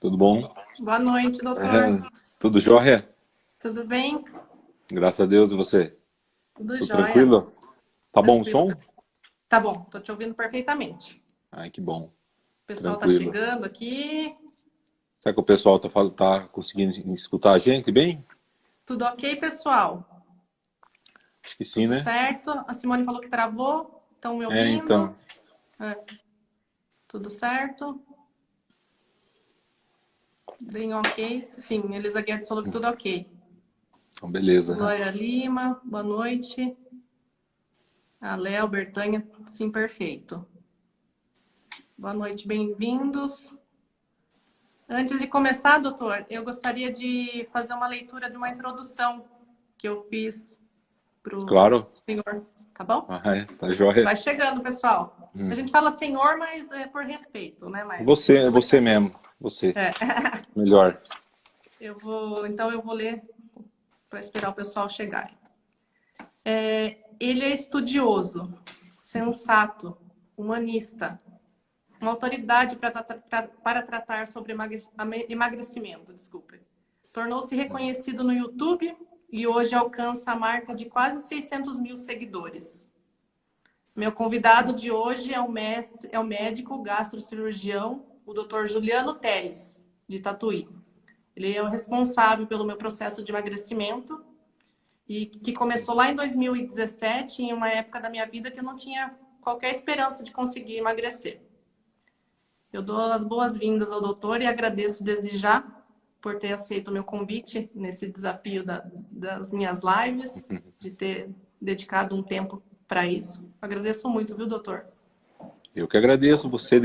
Tudo bom? Boa noite, doutor. Tudo jóia? Tudo bem? Graças a Deus, e você? Tudo Tudo jóia. tranquilo? Tá bom o Tranquilo. som? Tá bom, tô te ouvindo perfeitamente. Ai, que bom. O pessoal tá Tranquilo. chegando aqui. Será que o pessoal tá conseguindo escutar a gente bem? Tudo ok, pessoal? Acho que sim, Tudo né? certo? A Simone falou que travou. Estão me Então. ouvindo? É, tudo certo? Bem ok? Sim, Elisa Guedes falou que tudo ok. Então, beleza. Glória Lima, boa noite. A Léo, Bertanha, sim, perfeito. Boa noite, bem-vindos. Antes de começar, doutor, eu gostaria de fazer uma leitura de uma introdução que eu fiz para o Claro. senhor, tá bom? Tá jóia. Vai chegando, pessoal. A gente fala senhor, mas é por respeito, né? Mas Você mesmo. Você. é. Melhor. Então eu vou ler para esperar o pessoal chegar. Ele é estudioso, sensato, humanista, uma autoridade para tratar sobre emagrecimento, desculpe. Tornou-se reconhecido no YouTube e hoje alcança a marca de quase 600 mil seguidores. Meu convidado de hoje é o médico gastrocirurgião, o Dr. Juliano Teles, de Tatuí. Ele é o responsável pelo meu processo de emagrecimento e que começou lá em 2017, em uma época da minha vida que eu não tinha qualquer esperança de conseguir emagrecer. Eu dou as boas-vindas ao doutor e agradeço desde já por ter aceito o meu convite nesse desafio das minhas lives, de ter dedicado um tempo para isso. Agradeço muito, viu, doutor? Eu que agradeço você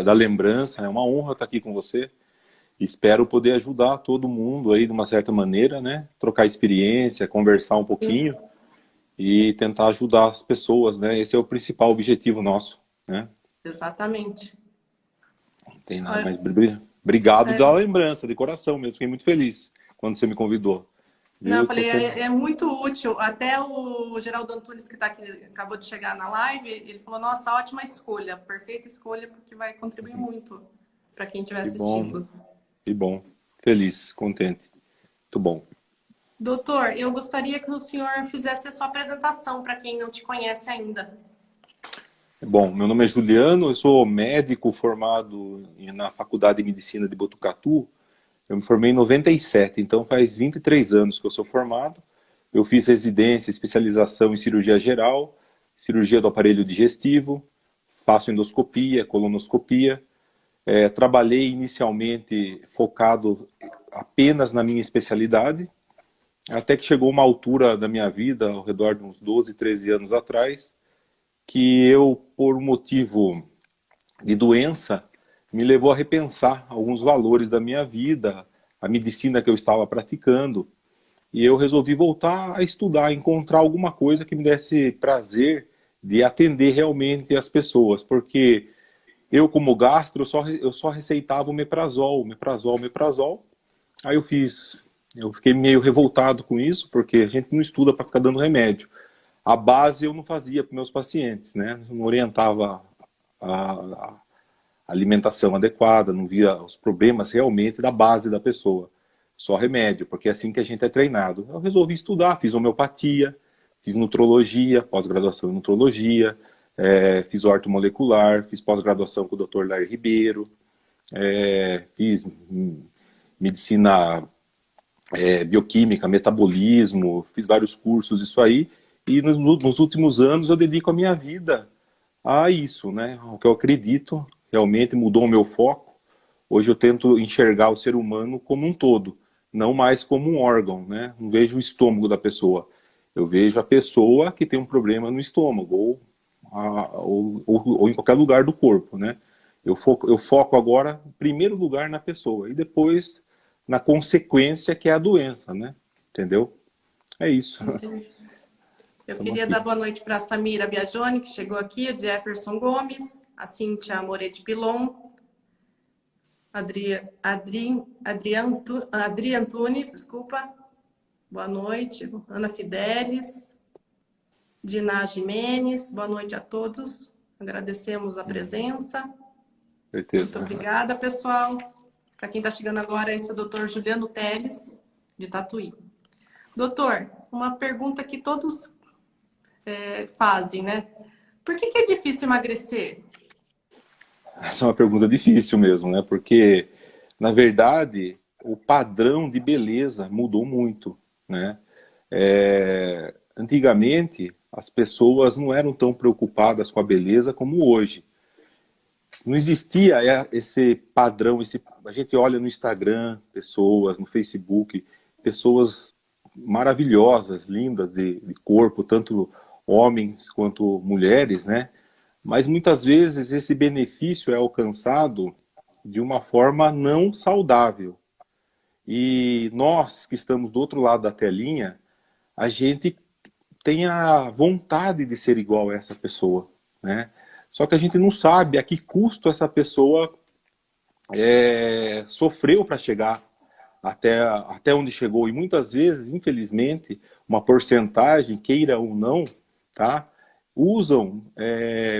da lembrança. É uma honra estar aqui com você. Espero poder ajudar todo mundo aí de uma certa maneira, né? Trocar experiência, conversar um Sim, pouquinho e tentar ajudar as pessoas, né? Esse é o principal objetivo nosso, né? exatamente. Não tem nada Olha, mais. Obrigado da é, lembrança, de coração mesmo. Fiquei muito feliz quando você me convidou. não, Viu? eu Eu tô falei, sempre... é muito útil. Até o Geraldo Antunes, que tá aqui, acabou de chegar na live, ele falou, nossa, ótima escolha, perfeita escolha, porque vai contribuir muito para quem estiver Que bom, assistindo. que bom. Feliz, contente. Muito bom. Doutor, eu gostaria que o senhor fizesse a sua apresentação para quem não te conhece ainda. Bom, meu nome é Juliano, eu sou médico formado na Faculdade de Medicina de Botucatu. Eu me formei em 97, então faz 23 anos que eu sou formado. Eu fiz residência, especialização em cirurgia geral, cirurgia do aparelho digestivo, faço endoscopia, colonoscopia. Trabalhei inicialmente focado apenas na minha especialidade, até que chegou uma altura da minha vida, ao redor de uns 12, 13 anos atrás, que eu, por motivo de doença, me levou a repensar alguns valores da minha vida, a medicina que eu estava praticando, e eu resolvi voltar a estudar, encontrar alguma coisa que me desse prazer de atender realmente as pessoas, porque eu, como gastro, eu só receitava o meprazol, meprazol, meprazol. Aí eu fiquei meio revoltado com isso, porque a gente não estuda para ficar dando remédio. A base eu não fazia para meus pacientes, né? Eu não orientava a alimentação adequada, não via os problemas realmente da base da pessoa. Só remédio, porque é assim que a gente é treinado. Eu resolvi estudar, fiz homeopatia, fiz nutrologia, pós-graduação em nutrologia, fiz ortomolecular, fiz pós-graduação com o Dr. Lair Ribeiro, fiz medicina bioquímica, metabolismo, fiz vários cursos isso aí, e nos últimos anos eu dedico a minha vida a isso, né? O que eu acredito realmente mudou o meu foco. Hoje eu tento enxergar o ser humano como um todo, não mais como um órgão, né? Não vejo o estômago da pessoa. Eu vejo a pessoa que tem um problema no estômago ou em qualquer lugar do corpo, né? Eu foco agora, em primeiro lugar, na pessoa e depois na consequência que é a doença, né? Entendeu? É isso. Entendi. Eu Estamos queria aqui. dar boa noite para a Samira Biagioni, que chegou aqui, o Jefferson Gomes, a Cíntia Moretti Pilon, Adri Antunes, desculpa. Boa noite. Ana Fidelis, Diná Jimenez, boa noite a todos. Agradecemos a presença. Certeza. Muito obrigada, pessoal. Para quem está chegando agora, esse é o Dr. Juliano Teles, de Tatuí. Doutor, uma pergunta que todos fazem, né? Por que é difícil emagrecer? Essa é uma pergunta difícil mesmo, né? Porque, na verdade, o padrão de beleza mudou muito, né? Antigamente, as pessoas não eram tão preocupadas com a beleza como hoje. Não existia esse padrão, a gente olha no Instagram, pessoas, no Facebook, pessoas maravilhosas, lindas de corpo, tanto homens quanto mulheres, né? Mas muitas vezes esse benefício é alcançado de uma forma não saudável. E nós que estamos do outro lado da telinha, a gente tem a vontade de ser igual a essa pessoa, né? Só que a gente não sabe a que custo essa pessoa sofreu para chegar até onde chegou. E muitas vezes, infelizmente, uma porcentagem, queira ou não, tá? Usam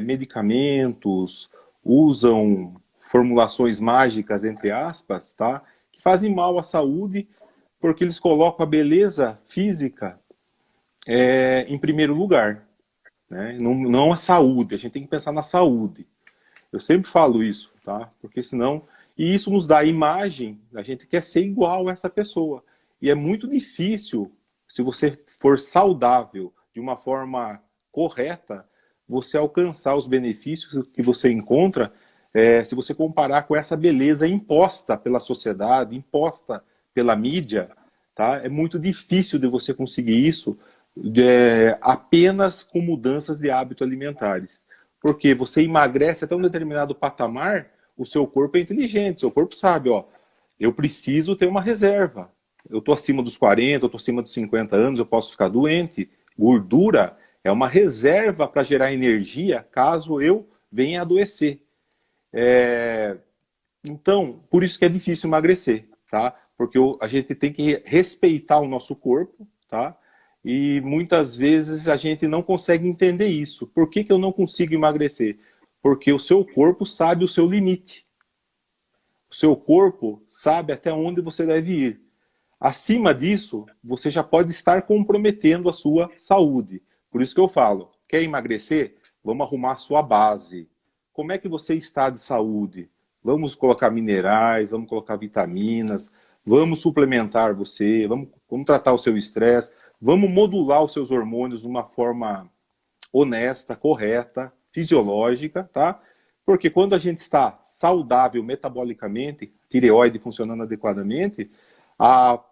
medicamentos, usam formulações mágicas, entre aspas, tá? Que fazem mal à saúde, porque eles colocam a beleza física em primeiro lugar, né? Não a saúde, a gente tem que pensar na saúde. Eu sempre falo isso, tá? Porque senão... E isso nos dá a imagem, a gente quer ser igual a essa pessoa. E é muito difícil, se você for saudável de uma forma correta, você alcançar os benefícios que você encontra se você comparar com essa beleza imposta pela sociedade, imposta pela mídia, tá? É muito difícil de você conseguir isso apenas com mudanças de hábitos alimentares. Porque você emagrece até um determinado patamar, o seu corpo é inteligente, seu corpo sabe, ó, eu preciso ter uma reserva. Eu estou acima dos 40, eu estou acima dos 50 anos, eu posso ficar doente. Gordura é uma reserva para gerar energia caso eu venha adoecer. Então, por isso que é difícil emagrecer, tá? Porque a gente tem que respeitar o nosso corpo, tá? E muitas vezes a gente não consegue entender isso. Por que eu não consigo emagrecer? Porque o seu corpo sabe o seu limite. O seu corpo sabe até onde você deve ir. Acima disso, você já pode estar comprometendo a sua saúde. Por isso que eu falo, quer emagrecer? Vamos arrumar a sua base. Como é que você está de saúde? Vamos colocar minerais, vamos colocar vitaminas, vamos suplementar você, vamos tratar o seu estresse, vamos modular os seus hormônios de uma forma honesta, correta, fisiológica, tá? Porque quando a gente está saudável metabolicamente, tireoide funcionando adequadamente, a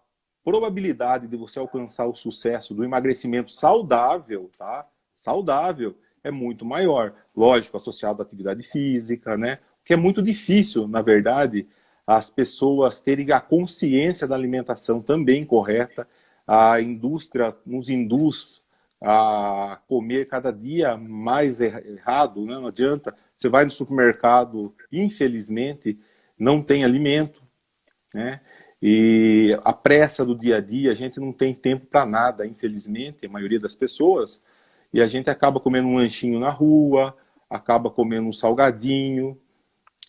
probabilidade de você alcançar o sucesso do emagrecimento saudável, tá? Saudável, é muito maior. Lógico, associado à atividade física, né? Que é muito difícil, na verdade, as pessoas terem a consciência da alimentação também correta. A indústria nos induz a comer cada dia mais errado, né? Não adianta. Você vai no supermercado, infelizmente, não tem alimento, né? E a pressa do dia a dia, a gente não tem tempo para nada, infelizmente, a maioria das pessoas, e a gente acaba comendo um lanchinho na rua, acaba comendo um salgadinho,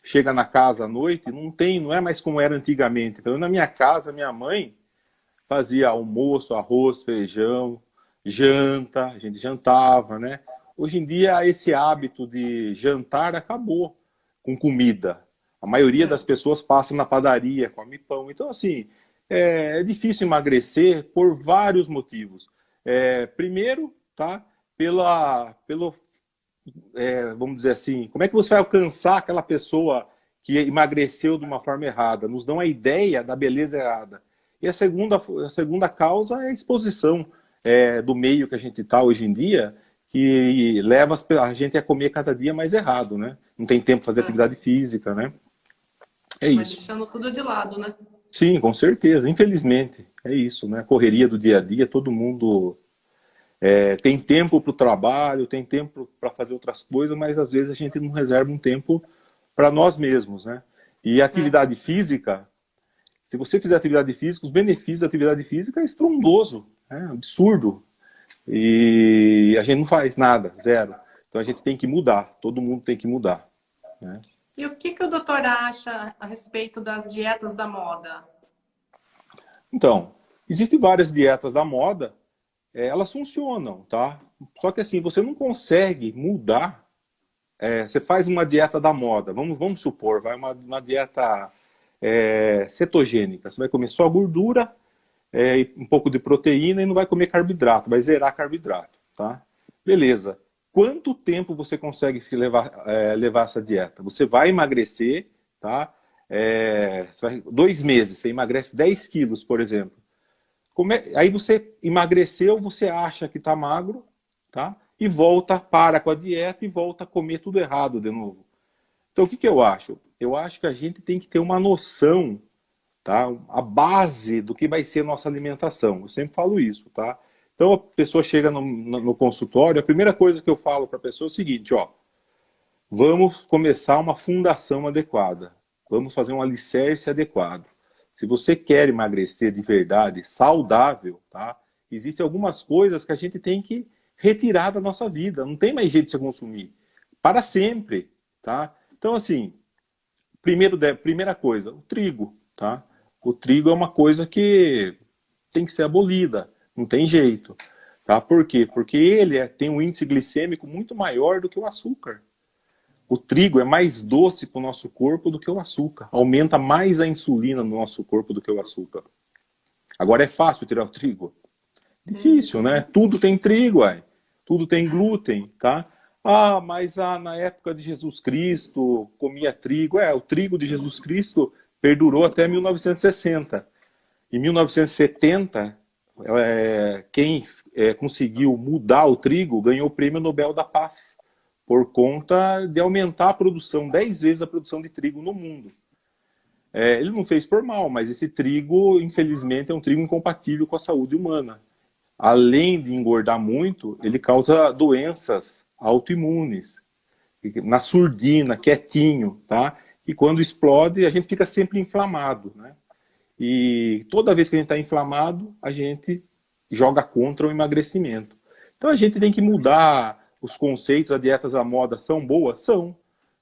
chega na casa à noite, não é mais como era antigamente. Pelo menos na minha casa, minha mãe fazia almoço, arroz, feijão, janta, a gente jantava, né? Hoje em dia, esse hábito de jantar acabou com comida. A maioria das pessoas passa na padaria, come pão. Então, assim, é difícil emagrecer por vários motivos. Primeiro, tá? Vamos dizer assim, como é que você vai alcançar aquela pessoa que emagreceu de uma forma errada? Nos dão a ideia da beleza errada. E a segunda causa é a exposição do meio que a gente está hoje em dia, que leva a gente a comer cada dia mais errado, né? Não tem tempo para fazer atividade física, né? É Vai isso. deixando tudo de lado, né? Sim, com certeza. Infelizmente, é isso, né? A correria do dia a dia, todo mundo tem tempo para o trabalho, tem tempo para fazer outras coisas, mas às vezes a gente não reserva um tempo para nós mesmos, né? E a atividade física, se você fizer atividade física, os benefícios da atividade física é estrondoso, é absurdo. E a gente não faz nada, zero. Então a gente tem que mudar, todo mundo tem que mudar, né? E o que o doutor acha a respeito das dietas da moda? Então, existem várias dietas da moda, elas funcionam, tá? Só que assim, você não consegue mudar. Você faz uma dieta da moda, vamos supor, vai uma dieta cetogênica. Você vai comer só gordura, e um pouco de proteína e não vai comer carboidrato, vai zerar carboidrato, tá? Beleza. Quanto tempo você consegue levar essa dieta? Você vai emagrecer, tá? 2 meses, você emagrece 10 quilos, por exemplo. Aí você emagreceu, você acha que está magro, tá? E volta, para com a dieta e volta a comer tudo errado de novo. Então, o que eu acho? Eu acho que a gente tem que ter uma noção, tá? A base do que vai ser a nossa alimentação. Eu sempre falo isso, tá? Então, a pessoa chega no consultório, a primeira coisa que eu falo para a pessoa é o seguinte, ó, vamos começar uma fundação adequada. Vamos fazer um alicerce adequado. Se você quer emagrecer de verdade, saudável, tá? Existem algumas coisas que a gente tem que retirar da nossa vida. Não tem mais jeito de você consumir. Para sempre, tá? Então, assim, primeira coisa, o trigo, tá? O trigo é uma coisa que tem que ser abolida. Não tem jeito. Tá? Por quê? Porque ele tem um índice glicêmico muito maior do que o açúcar. O trigo é mais doce para o nosso corpo do que o açúcar. Aumenta mais a insulina no nosso corpo do que o açúcar. Agora é fácil tirar o trigo? Difícil, né? Tudo tem trigo, aí. Tudo tem glúten, tá? Ah, mas na época de Jesus Cristo comia trigo. O trigo de Jesus Cristo perdurou até 1960. Em 1970, quem conseguiu mudar o trigo ganhou o Prêmio Nobel da Paz, por conta de aumentar a produção, 10 vezes a produção de trigo no mundo. Ele não fez por mal, mas esse trigo, infelizmente, é um trigo incompatível com a saúde humana. Além de engordar muito, ele causa doenças autoimunes, na surdina, quietinho, tá? E quando explode, a gente fica sempre inflamado, né? E toda vez que a gente está inflamado, a gente joga contra o emagrecimento. Então a gente tem que mudar os conceitos. As dietas da moda são boas? São.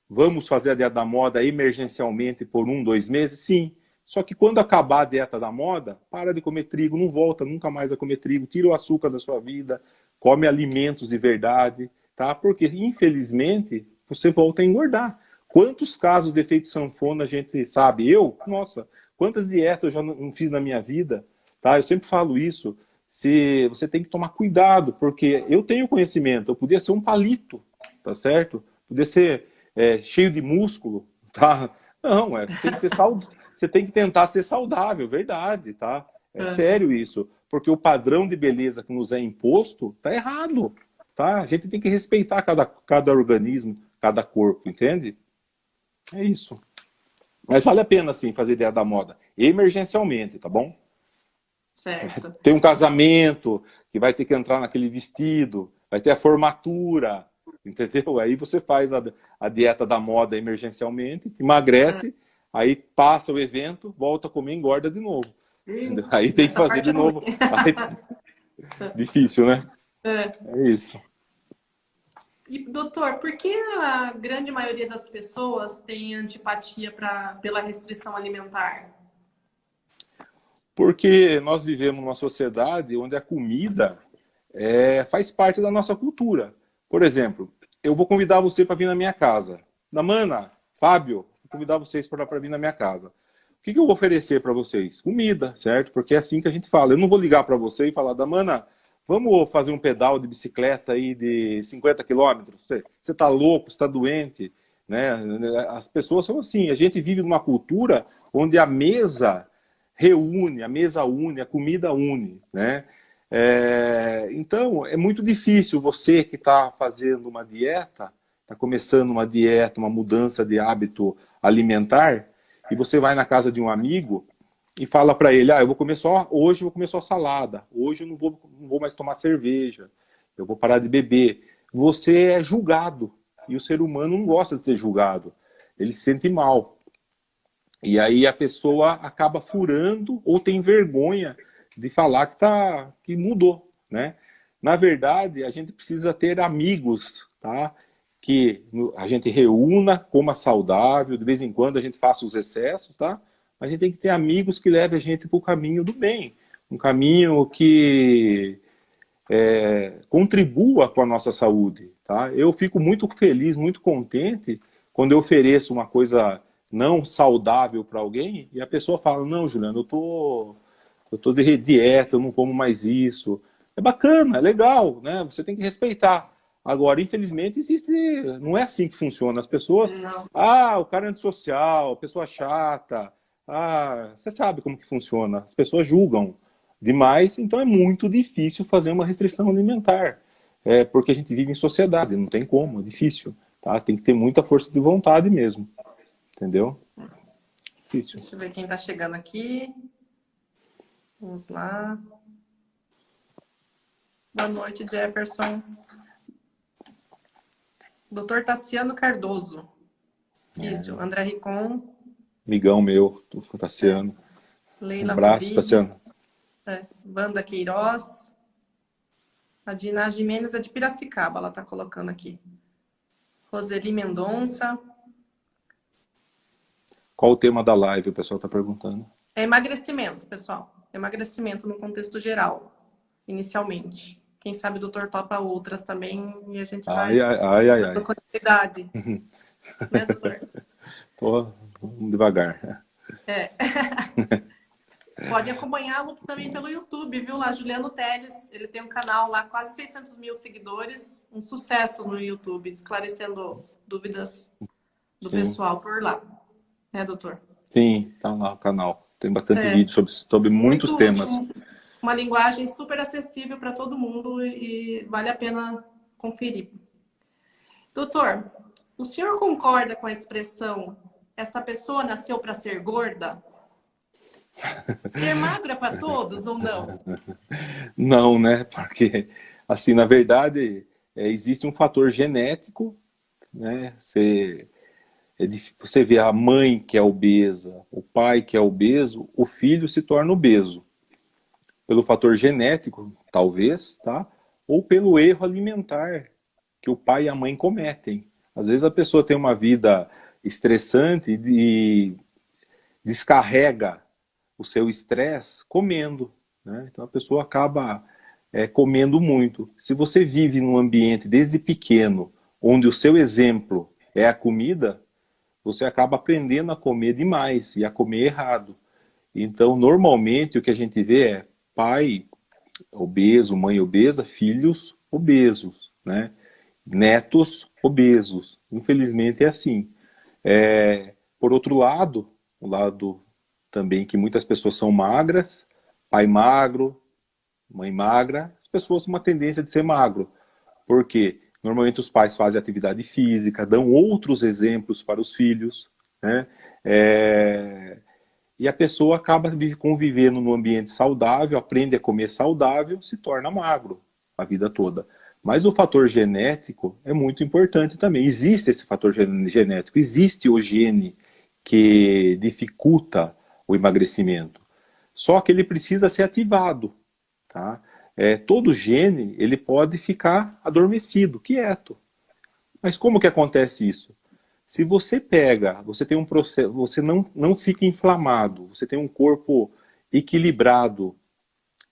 Vamos fazer a dieta da moda emergencialmente por 1, 2 meses? Sim. Só que quando acabar a dieta da moda, para de comer trigo, não volta nunca mais a comer trigo, tira o açúcar da sua vida, come alimentos de verdade, tá? Porque, infelizmente, você volta a engordar. Quantos casos de efeito sanfona a gente sabe? Nossa, quantas dietas eu já não fiz na minha vida, tá? Eu sempre falo isso. Você tem que tomar cuidado, porque eu tenho conhecimento, eu podia ser um palito, tá certo? Podia ser cheio de músculo, tá? Não, você tem que tentar ser saudável, verdade, tá? É sério isso, porque o padrão de beleza que nos é imposto tá errado, tá? A gente tem que respeitar cada organismo, cada corpo, entende? É isso. Mas vale a pena, sim, fazer dieta da moda, emergencialmente, tá bom? Certo. Tem um casamento que vai ter que entrar naquele vestido, vai ter a formatura, entendeu? Aí você faz a dieta da moda emergencialmente, emagrece, aí passa o evento, volta a comer e engorda de novo. Entendeu? Aí tem que fazer de novo. Difícil, né? É isso. E, doutor, por que a grande maioria das pessoas tem antipatia pela restrição alimentar? Porque nós vivemos numa sociedade onde a comida faz parte da nossa cultura. Por exemplo, eu vou convidar você para vir na minha casa. Damana, Fábio, vou convidar vocês para vir na minha casa. O que eu vou oferecer para vocês? Comida, certo? Porque é assim que a gente fala. Eu não vou ligar para você e falar, Damana, vamos fazer um pedal de bicicleta aí de 50 quilômetros? Você está louco, você está doente? Né? As pessoas são assim. A gente vive numa cultura onde a mesa reúne, a mesa une, a comida une, né? Então, é muito difícil você que está fazendo uma dieta, está começando uma dieta, uma mudança de hábito alimentar, e você vai na casa de um amigo e fala para ele, hoje eu vou comer só salada, hoje eu não vou mais tomar cerveja, eu vou parar de beber. Você é julgado, e o ser humano não gosta de ser julgado, ele se sente mal. E aí a pessoa acaba furando ou tem vergonha de falar que mudou, né? Na verdade, a gente precisa ter amigos, tá? que a gente reúna, coma saudável, de vez em quando a gente faça os excessos, tá? Mas a gente tem que ter amigos que levem a gente para o caminho do bem, um caminho que contribua com a nossa saúde, tá? Eu fico muito feliz, muito contente quando eu ofereço uma coisa não saudável para alguém e a pessoa fala, não, Juliano, eu tô de dieta, eu não como mais isso. É bacana, é legal, né? Você tem que respeitar. Agora, infelizmente, não é assim que funciona. As pessoas, Não. o cara é antissocial, pessoa chata, você sabe como que funciona. As pessoas julgam demais, então é muito difícil fazer uma restrição alimentar. Porque a gente vive em sociedade, não tem como, é difícil. Tá? Tem que ter muita força de vontade mesmo. Entendeu? Difícil. Deixa eu ver quem está chegando aqui. Vamos lá. Boa noite, Jefferson. Dr. Tassiano Cardoso. Físio. André Ricon. Amigão meu, Tassiano. Leila Um abraço, Rodrigues. Tassiano. Wanda Queiroz. A Dina Jimenez é de Piracicaba, ela está colocando aqui. Roseli Mendonça. Qual o tema da live, o pessoal está perguntando? É emagrecimento, pessoal. Emagrecimento no contexto geral, inicialmente. Quem sabe o doutor topa outras também e a gente vai dando continuidade. Né, doutor? Vamos devagar. Pode acompanhá-lo também pelo YouTube, viu? Lá, Juliano Teles, ele tem um canal lá, quase 600 mil seguidores. Um sucesso no YouTube, esclarecendo dúvidas do pessoal por lá. Né, doutor? Sim, tá lá o canal. Tem bastante vídeo sobre muitos temas. Uma linguagem super acessível para todo mundo e vale a pena conferir. Doutor, o senhor concorda com a expressão essa pessoa nasceu para ser gorda? Ser magro é para todos ou não? Não, né? Porque, assim, na verdade, existe um fator genético, né? Você vê a mãe que é obesa, o pai que é obeso, o filho se torna obeso. Pelo fator genético, talvez, tá? Ou pelo erro alimentar que o pai e a mãe cometem. Às vezes a pessoa tem uma vida estressante e descarrega o seu estresse comendo, né? Então a pessoa acaba comendo muito. Se você vive num ambiente desde pequeno, onde o seu exemplo é a comida, você acaba aprendendo a comer demais e a comer errado. Então, normalmente, o que a gente vê é pai obeso, mãe obesa, filhos obesos, né? Netos obesos. Infelizmente é assim. Por outro lado, o lado também que muitas pessoas são magras, pai magro, mãe magra, as pessoas têm uma tendência de ser magro. Por quê? Normalmente os pais fazem atividade física, dão outros exemplos para os filhos, né? E a pessoa acaba convivendo num ambiente saudável, aprende a comer saudável, se torna magro a vida toda. Mas o fator genético é muito importante também. Existe esse fator genético, existe o gene que dificulta o emagrecimento. Só que ele precisa ser ativado, tá? Todo gene ele pode ficar adormecido, quieto. Mas como que acontece isso? Se você você tem um processo, você não fica inflamado, você tem um corpo equilibrado,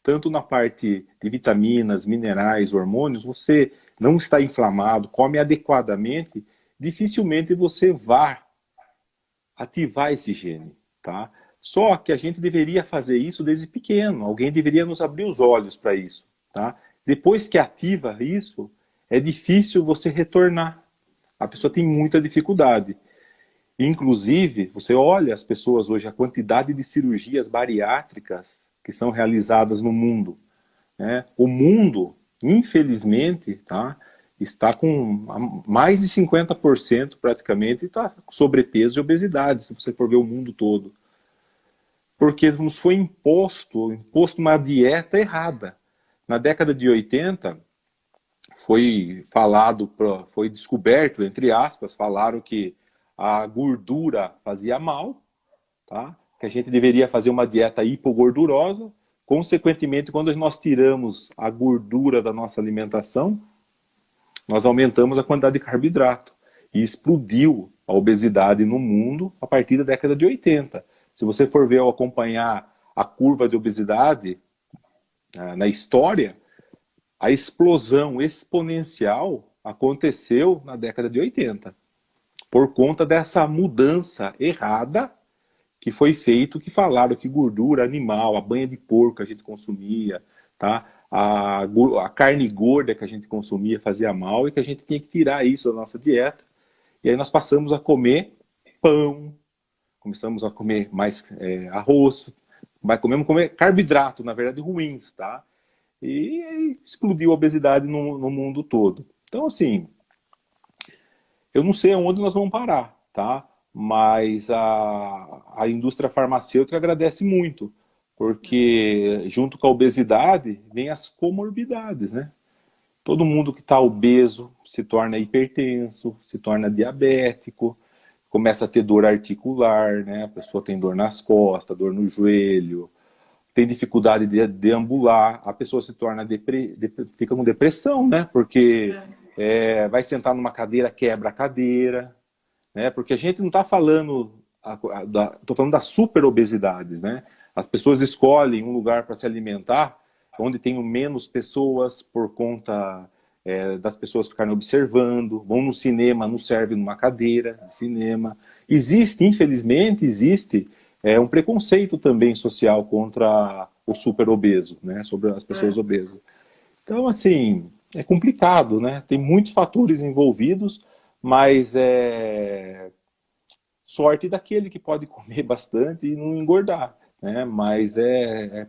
tanto na parte de vitaminas, minerais, hormônios, você não está inflamado, come adequadamente, dificilmente você vai ativar esse gene, tá? Só que a gente deveria fazer isso desde pequeno. Alguém deveria nos abrir os olhos para isso, tá? Depois que ativa isso, é difícil você retornar. A pessoa tem muita dificuldade. Inclusive, você olha as pessoas hoje, a quantidade de cirurgias bariátricas que são realizadas no mundo, né? O mundo, infelizmente, tá? Está com mais de 50% praticamente, está com sobrepeso e obesidade, se você for ver o mundo todo. Porque nos foi imposto uma dieta errada. Na década de 80, foi descoberto, entre aspas, falaram que a gordura fazia mal, tá? Que a gente deveria fazer uma dieta hipogordurosa. Consequentemente, quando nós tiramos a gordura da nossa alimentação, nós aumentamos a quantidade de carboidrato. E explodiu a obesidade no mundo a partir da década de 80. Se você for ver ou acompanhar a curva de obesidade na história, a explosão exponencial aconteceu na década de 80. Por conta dessa mudança errada que foi feito, que falaram que gordura animal, a banha de porco que a gente consumia, tá? A carne gorda que a gente consumia fazia mal e que a gente tinha que tirar isso da nossa dieta. E aí nós passamos a comer pão, começamos a comer mais arroz, comer carboidrato, na verdade, ruins, tá? E aí explodiu a obesidade no mundo todo. Então, assim, eu não sei aonde nós vamos parar, tá? Mas a indústria farmacêutica agradece muito, porque junto com a obesidade vem as comorbidades, né? Todo mundo que está obeso se torna hipertenso, se torna diabético, começa a ter dor articular, né? A pessoa tem dor nas costas, dor no joelho, tem dificuldade de deambular, a pessoa se torna fica com depressão, né? Porque vai sentar numa cadeira, quebra a cadeira, né? Porque a gente não está falando, estou falando das super obesidades, né? As pessoas escolhem um lugar para se alimentar onde tem menos pessoas por conta das pessoas ficarem observando, vão no cinema, não serve numa cadeira de cinema. Infelizmente, existe um preconceito também social contra o super obeso, né? Sobre as pessoas obesas. Então, assim, é complicado, né? Tem muitos fatores envolvidos, mas sorte daquele que pode comer bastante e não engordar, né? Mas é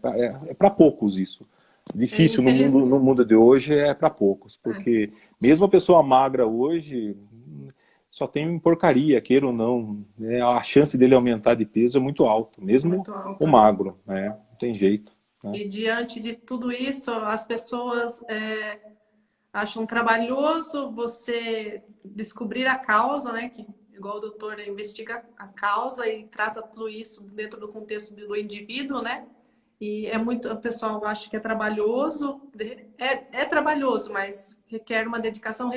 para poucos isso. Difícil no mundo de hoje é para poucos, porque mesmo a pessoa magra hoje só tem porcaria, queira ou não, né? A chance dele aumentar de peso é muito alta, mesmo Muito alta. o magro, né? Não tem jeito. Né? E diante de tudo isso, as pessoas acham trabalhoso você descobrir a causa, né? Que, igual o doutor investiga a causa e trata tudo isso dentro do contexto do indivíduo, né? E o pessoal acha que é trabalhoso, é trabalhoso, mas requer uma dedicação,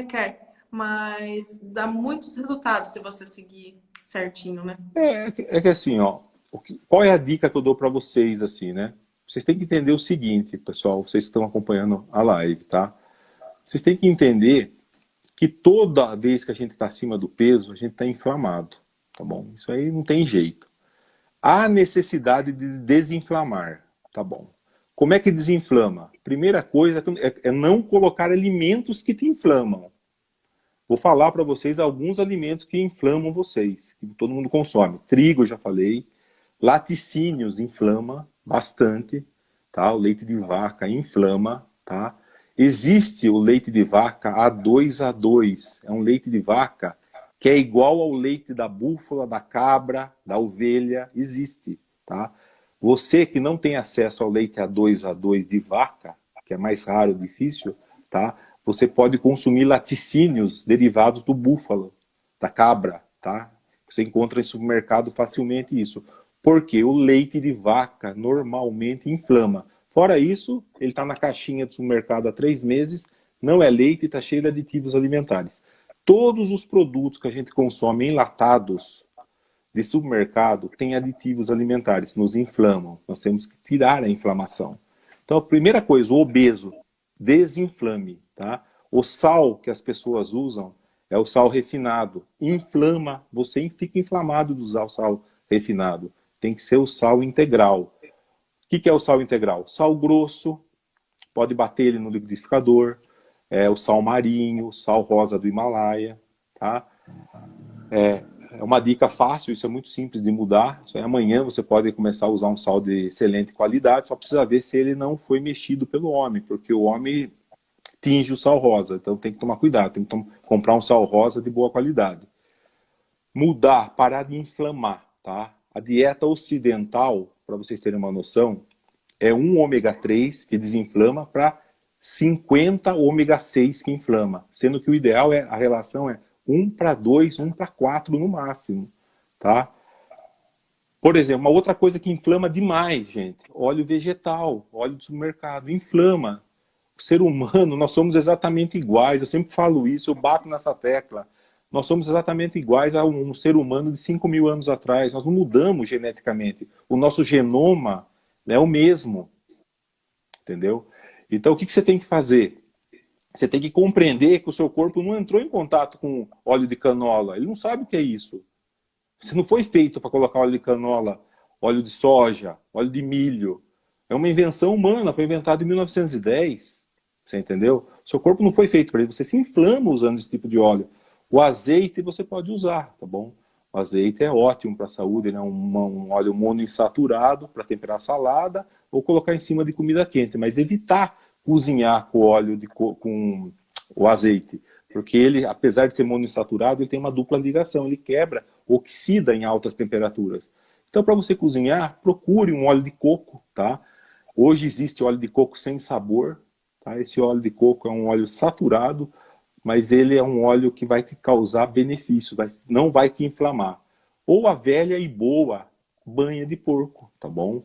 mas dá muitos resultados se você seguir certinho, né? É que assim, ó, qual é a dica que eu dou para vocês, assim, né? Vocês têm que entender o seguinte, pessoal, vocês estão acompanhando a live, tá? Vocês têm que entender que toda vez que a gente está acima do peso, a gente está inflamado, tá bom? Isso aí não tem jeito. Há necessidade de desinflamar. Tá bom. Como é que desinflama? Primeira coisa é não colocar alimentos que te inflamam. Vou falar para vocês alguns alimentos que inflamam vocês, que todo mundo consome. Trigo, eu já falei. Laticínios inflama bastante, tá? O leite de vaca inflama, tá? Existe o leite de vaca A2A2. É um leite de vaca que é igual ao leite da búfala, da cabra, da ovelha. Existe, tá? Você que não tem acesso ao leite A2A2 de vaca, que é mais raro, difícil, tá? Você pode consumir laticínios derivados do búfalo, da cabra, tá? Você encontra em supermercado facilmente isso. Porque o leite de vaca normalmente inflama. Fora isso, ele está na caixinha do supermercado há 3 meses, não é leite e está cheio de aditivos alimentares. Todos os produtos que a gente consome enlatados de supermercado têm aditivos alimentares, nos inflamam. Nós temos que tirar a inflamação. Então, a primeira coisa, o obeso, desinflame. Tá? O sal que as pessoas usam é o sal refinado. Inflama, você fica inflamado de usar o sal refinado. Tem que ser o sal integral. O que é o sal integral? Sal grosso, pode bater ele no liquidificador, o sal marinho, o sal rosa do Himalaia, tá? É uma dica fácil, isso é muito simples de mudar. Amanhã você pode começar a usar um sal de excelente qualidade, só precisa ver se ele não foi mexido pelo homem, porque o homem tinge o sal rosa, então tem que tomar cuidado, tem que comprar um sal rosa de boa qualidade. Mudar, parar de inflamar, tá? A dieta ocidental, para vocês terem uma noção, é um ômega 3 que desinflama para 50 ômega 6 que inflama, sendo que o ideal a relação é 1:2, 1:4 no máximo, tá? Por exemplo, uma outra coisa que inflama demais, gente, óleo vegetal, óleo do supermercado, inflama. ser humano, nós somos exatamente iguais. Eu sempre falo isso, eu bato nessa tecla. Nós somos exatamente iguais a um ser humano de 5.000 anos atrás. Nós não mudamos geneticamente. O nosso genoma é o mesmo. Entendeu? Então, o que você tem que fazer? Você tem que compreender que o seu corpo não entrou em contato com óleo de canola. Ele não sabe o que é isso. Você não foi feito para colocar óleo de canola, óleo de soja, óleo de milho. É uma invenção humana, foi inventado em 1910. Você entendeu? O seu corpo não foi feito para isso. Você se inflama usando esse tipo de óleo. O azeite você pode usar, tá bom? O azeite é ótimo para a saúde, né? Um óleo monoinsaturado para temperar salada ou colocar em cima de comida quente, mas evitar cozinhar com óleo com o azeite, porque ele, apesar de ser monoinsaturado, ele tem uma dupla ligação, ele quebra, oxida em altas temperaturas. Então, para você cozinhar, procure um óleo de coco, tá? Hoje existe óleo de coco sem sabor, tá? Esse óleo de coco é um óleo saturado, mas ele é um óleo que vai te causar benefício, não vai te inflamar. Ou a velha e boa banha de porco, tá bom?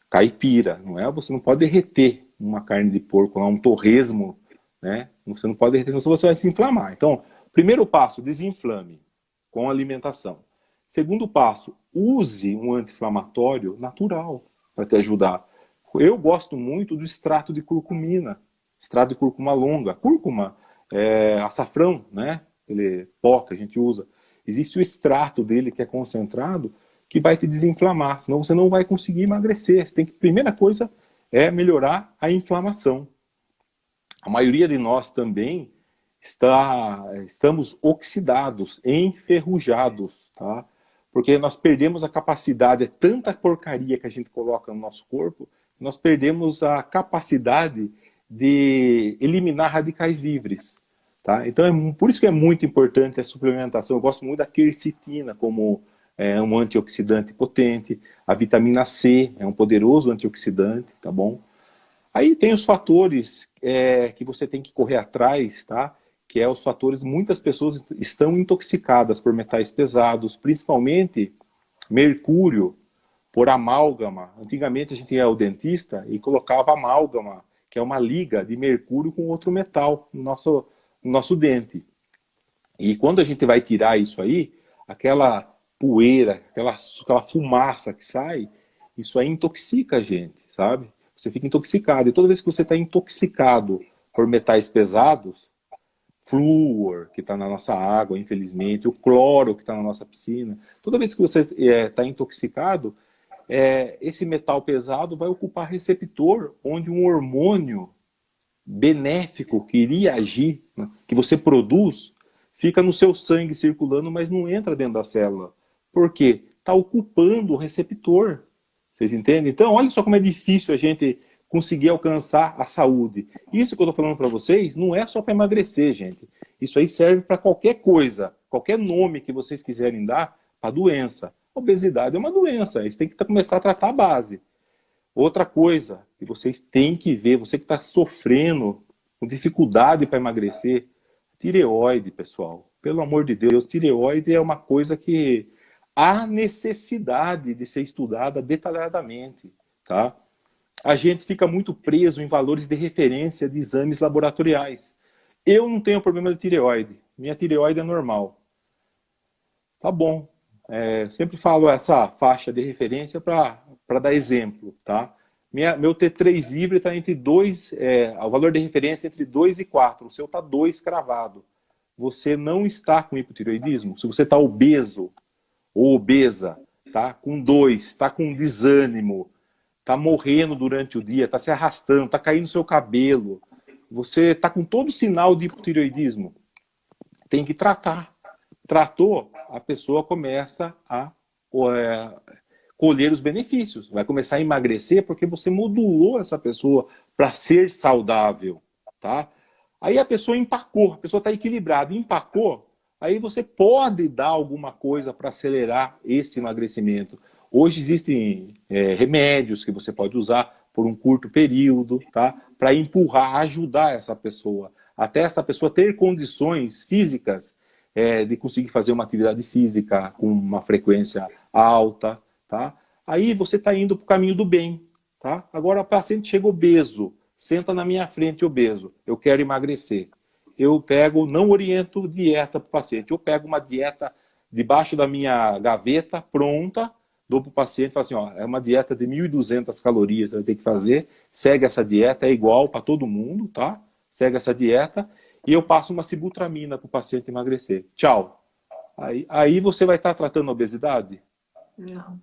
Caipira, não é? Você não pode derreter uma carne de porco, um torresmo, né? Você não pode derreter, senão você vai se inflamar. Então, primeiro passo, desinflame com alimentação. Segundo passo, use um anti-inflamatório natural para te ajudar. Eu gosto muito do extrato de curcumina, extrato de cúrcuma longa. Cúrcuma é açafrão, né? Ele pó que a gente usa. Existe o extrato dele que é concentrado, que vai te desinflamar, senão você não vai conseguir emagrecer. Você tem que, primeira coisa é melhorar a inflamação. A maioria de nós também estamos oxidados, enferrujados, tá? Porque nós perdemos a capacidade, é tanta porcaria que a gente coloca no nosso corpo, nós perdemos a capacidade de eliminar radicais livres, tá? Então, por isso que é muito importante a suplementação. Eu gosto muito da quercetina como um antioxidante potente. A vitamina C é um poderoso antioxidante, tá bom? Aí tem os fatores que você tem que correr atrás, tá? Que é os fatores, muitas pessoas estão intoxicadas por metais pesados, principalmente mercúrio, por amálgama. Antigamente a gente ia ao dentista e colocava amálgama, que é uma liga de mercúrio com outro metal no nosso dente. E quando a gente vai tirar isso aí, aquela poeira, aquela fumaça que sai, isso aí intoxica a gente, sabe? Você fica intoxicado. E toda vez que você está intoxicado por metais pesados, flúor, que está na nossa água, infelizmente, o cloro, que está na nossa piscina, toda vez que você está intoxicado, esse metal pesado vai ocupar receptor onde um hormônio benéfico que iria agir, né, que você produz, fica no seu sangue circulando, mas não entra dentro da célula. Por quê? Está ocupando o receptor. Vocês entendem? Então, olha só como é difícil a gente conseguir alcançar a saúde. Isso que eu estou falando para vocês não é só para emagrecer, gente. Isso aí serve para qualquer coisa, qualquer nome que vocês quiserem dar para doença. Obesidade é uma doença, eles têm que começar a tratar a base. Outra coisa que vocês têm que ver, você que está sofrendo com dificuldade para emagrecer, tireoide, pessoal. Pelo amor de Deus, tireoide é uma coisa que há necessidade de ser estudada detalhadamente, tá? A gente fica muito preso em valores de referência de exames laboratoriais. Eu não tenho problema de tireoide. Minha tireoide é normal. Tá bom. Sempre falo essa faixa de referência para dar exemplo, tá? Meu T3 livre está entre 2, o valor de referência é entre 2 e 4. O seu está 2 cravado. Você não está com hipotireoidismo. Se você está obeso ou obesa, tá com 2, está com desânimo, está morrendo durante o dia, está se arrastando, está caindo seu cabelo, você está com todo sinal de hipotireoidismo, tem que tratar. Tratou, a pessoa começa a colher os benefícios, vai começar a emagrecer porque você modulou essa pessoa para ser saudável, tá? Aí a pessoa empacou, a pessoa está equilibrada, empacou, aí você pode dar alguma coisa para acelerar esse emagrecimento. Hoje existem remédios que você pode usar por um curto período, tá? Para empurrar, ajudar essa pessoa. Até essa pessoa ter condições físicas de conseguir fazer uma atividade física com uma frequência alta, tá? Aí você está indo para o caminho do bem, tá? Agora o paciente chega obeso, senta na minha frente obeso, eu quero emagrecer. Eu pego, não oriento dieta para o paciente, eu pego uma dieta debaixo da minha gaveta, pronta, dou para o paciente e falo assim, ó, é uma dieta de 1.200 calorias, você vai ter que fazer, segue essa dieta, é igual para todo mundo, tá? Segue essa dieta, e eu passo uma sibutramina para o paciente emagrecer. Tchau. Aí você vai estar tratando a obesidade? Não.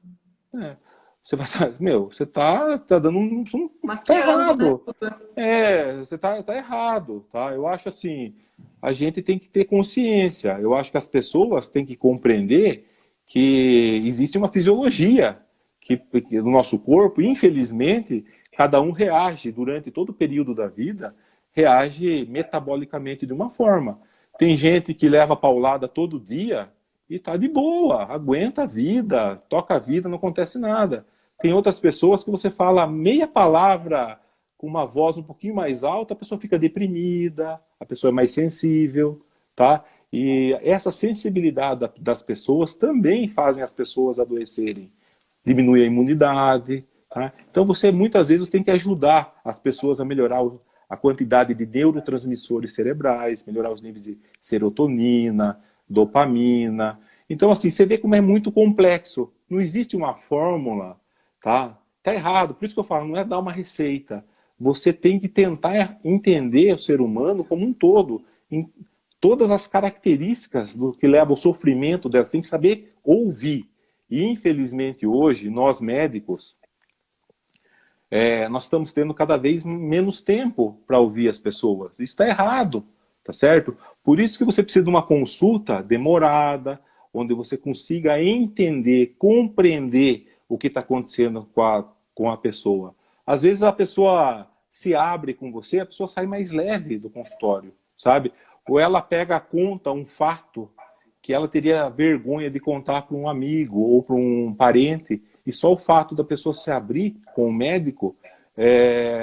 Você vai estar, você tá dando tá Maquiando, né? errado. Você tá errado, tá? Eu acho assim, a gente tem que ter consciência. Eu acho que as pessoas têm que compreender que existe uma fisiologia que no nosso corpo, infelizmente, cada um reage durante todo o período da vida, reage metabolicamente de uma forma. Tem gente que leva paulada todo dia e tá de boa, aguenta a vida, toca a vida, não acontece nada. Tem outras pessoas que você fala meia palavra com uma voz um pouquinho mais alta, a pessoa fica deprimida, a pessoa é mais sensível, tá? E essa sensibilidade das pessoas também fazem as pessoas adoecerem. Diminui a imunidade, tá? Então você muitas vezes tem que ajudar as pessoas a melhorar a quantidade de neurotransmissores cerebrais, melhorar os níveis de serotonina, dopamina. Então assim, você vê como é muito complexo. Não existe uma fórmula. Tá errado, por isso que eu falo, não é dar uma receita. Você tem que tentar entender o ser humano como um todo, em todas as características do que leva ao sofrimento delas, tem que saber ouvir. E infelizmente hoje, nós médicos, nós estamos tendo cada vez menos tempo para ouvir as pessoas. Isso está errado, tá certo? Por isso que você precisa de uma consulta demorada, onde você consiga entender, compreender o que está acontecendo com a pessoa. Às vezes a pessoa se abre com você, a pessoa sai mais leve do consultório, sabe? Ou ela conta um fato que ela teria vergonha de contar para um amigo ou para um parente, e só o fato da pessoa se abrir com o médico,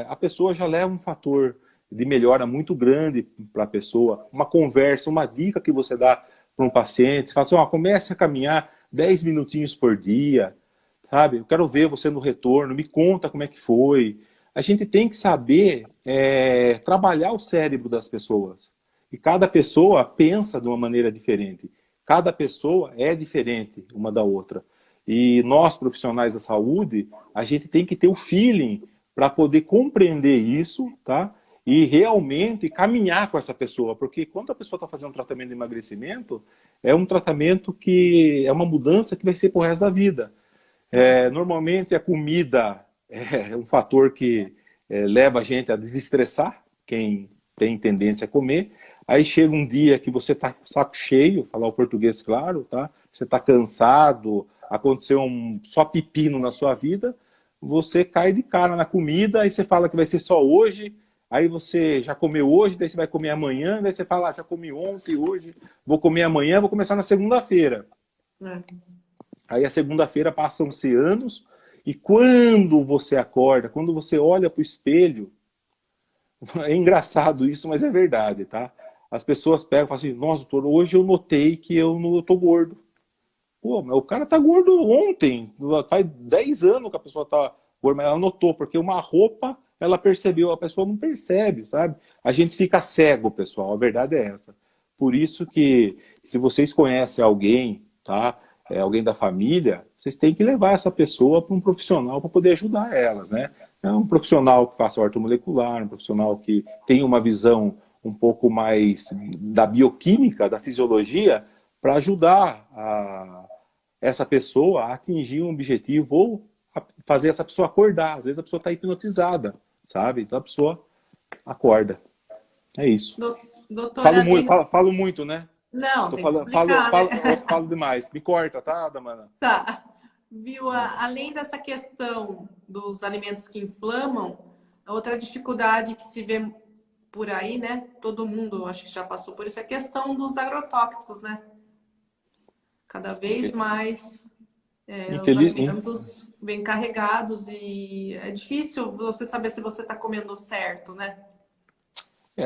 a pessoa já leva um fator de melhora muito grande para a pessoa. Uma conversa, uma dica que você dá para um paciente, fala assim, comece a caminhar 10 minutinhos por dia, sabe? Eu quero ver você no retorno, me conta como é que foi. A gente tem que saber trabalhar o cérebro das pessoas. E cada pessoa pensa de uma maneira diferente. Cada pessoa é diferente uma da outra. E nós, profissionais da saúde, a gente tem que ter o feeling para poder compreender isso, tá? E realmente caminhar com essa pessoa. Porque quando a pessoa está fazendo um tratamento de emagrecimento, é um tratamento que é uma mudança que vai ser pro resto da vida. Normalmente a comida é um fator que leva a gente a desestressar, quem tem tendência a comer. Aí chega um dia que você está com o saco cheio, falar o português claro, tá? Você está cansado, aconteceu só pepino na sua vida, você cai de cara na comida, aí você fala que vai ser só hoje, aí você já comeu hoje, daí você vai comer amanhã, daí você fala, já comi ontem, hoje, vou comer amanhã, vou começar na segunda-feira. Aí a segunda-feira passam-se anos, e quando você acorda, quando você olha para o espelho, é engraçado isso, mas é verdade, tá? As pessoas pegam e falam assim, nossa, doutor, hoje eu notei que eu não tô gordo. Pô, mas o cara tá gordo ontem, faz 10 anos que a pessoa tá gorda, mas ela notou, porque uma roupa ela percebeu, a pessoa não percebe, sabe? A gente fica cego, pessoal, a verdade é essa. Por isso que, se vocês conhecem alguém, tá? Alguém da família, vocês têm que levar essa pessoa para um profissional para poder ajudar elas, né? Um profissional que faça ortomolecular, um profissional que tenha uma visão um pouco mais da bioquímica, da fisiologia, para ajudar essa pessoa a atingir um objetivo ou a fazer essa pessoa acordar. Às vezes a pessoa está hipnotizada, sabe? Então a pessoa acorda. É isso. Doutora, Falo muito, né? Não, Tô tem falando, que explicar, né? falo demais. Me corta, tá, Damana? Tá. Viu? Além dessa questão dos alimentos que inflamam, outra dificuldade que se vê por aí, né? Todo mundo acho que já passou por isso, é a questão dos agrotóxicos, né? Cada vez mais os alimentos vêm carregados e é difícil você saber se você está comendo certo, né?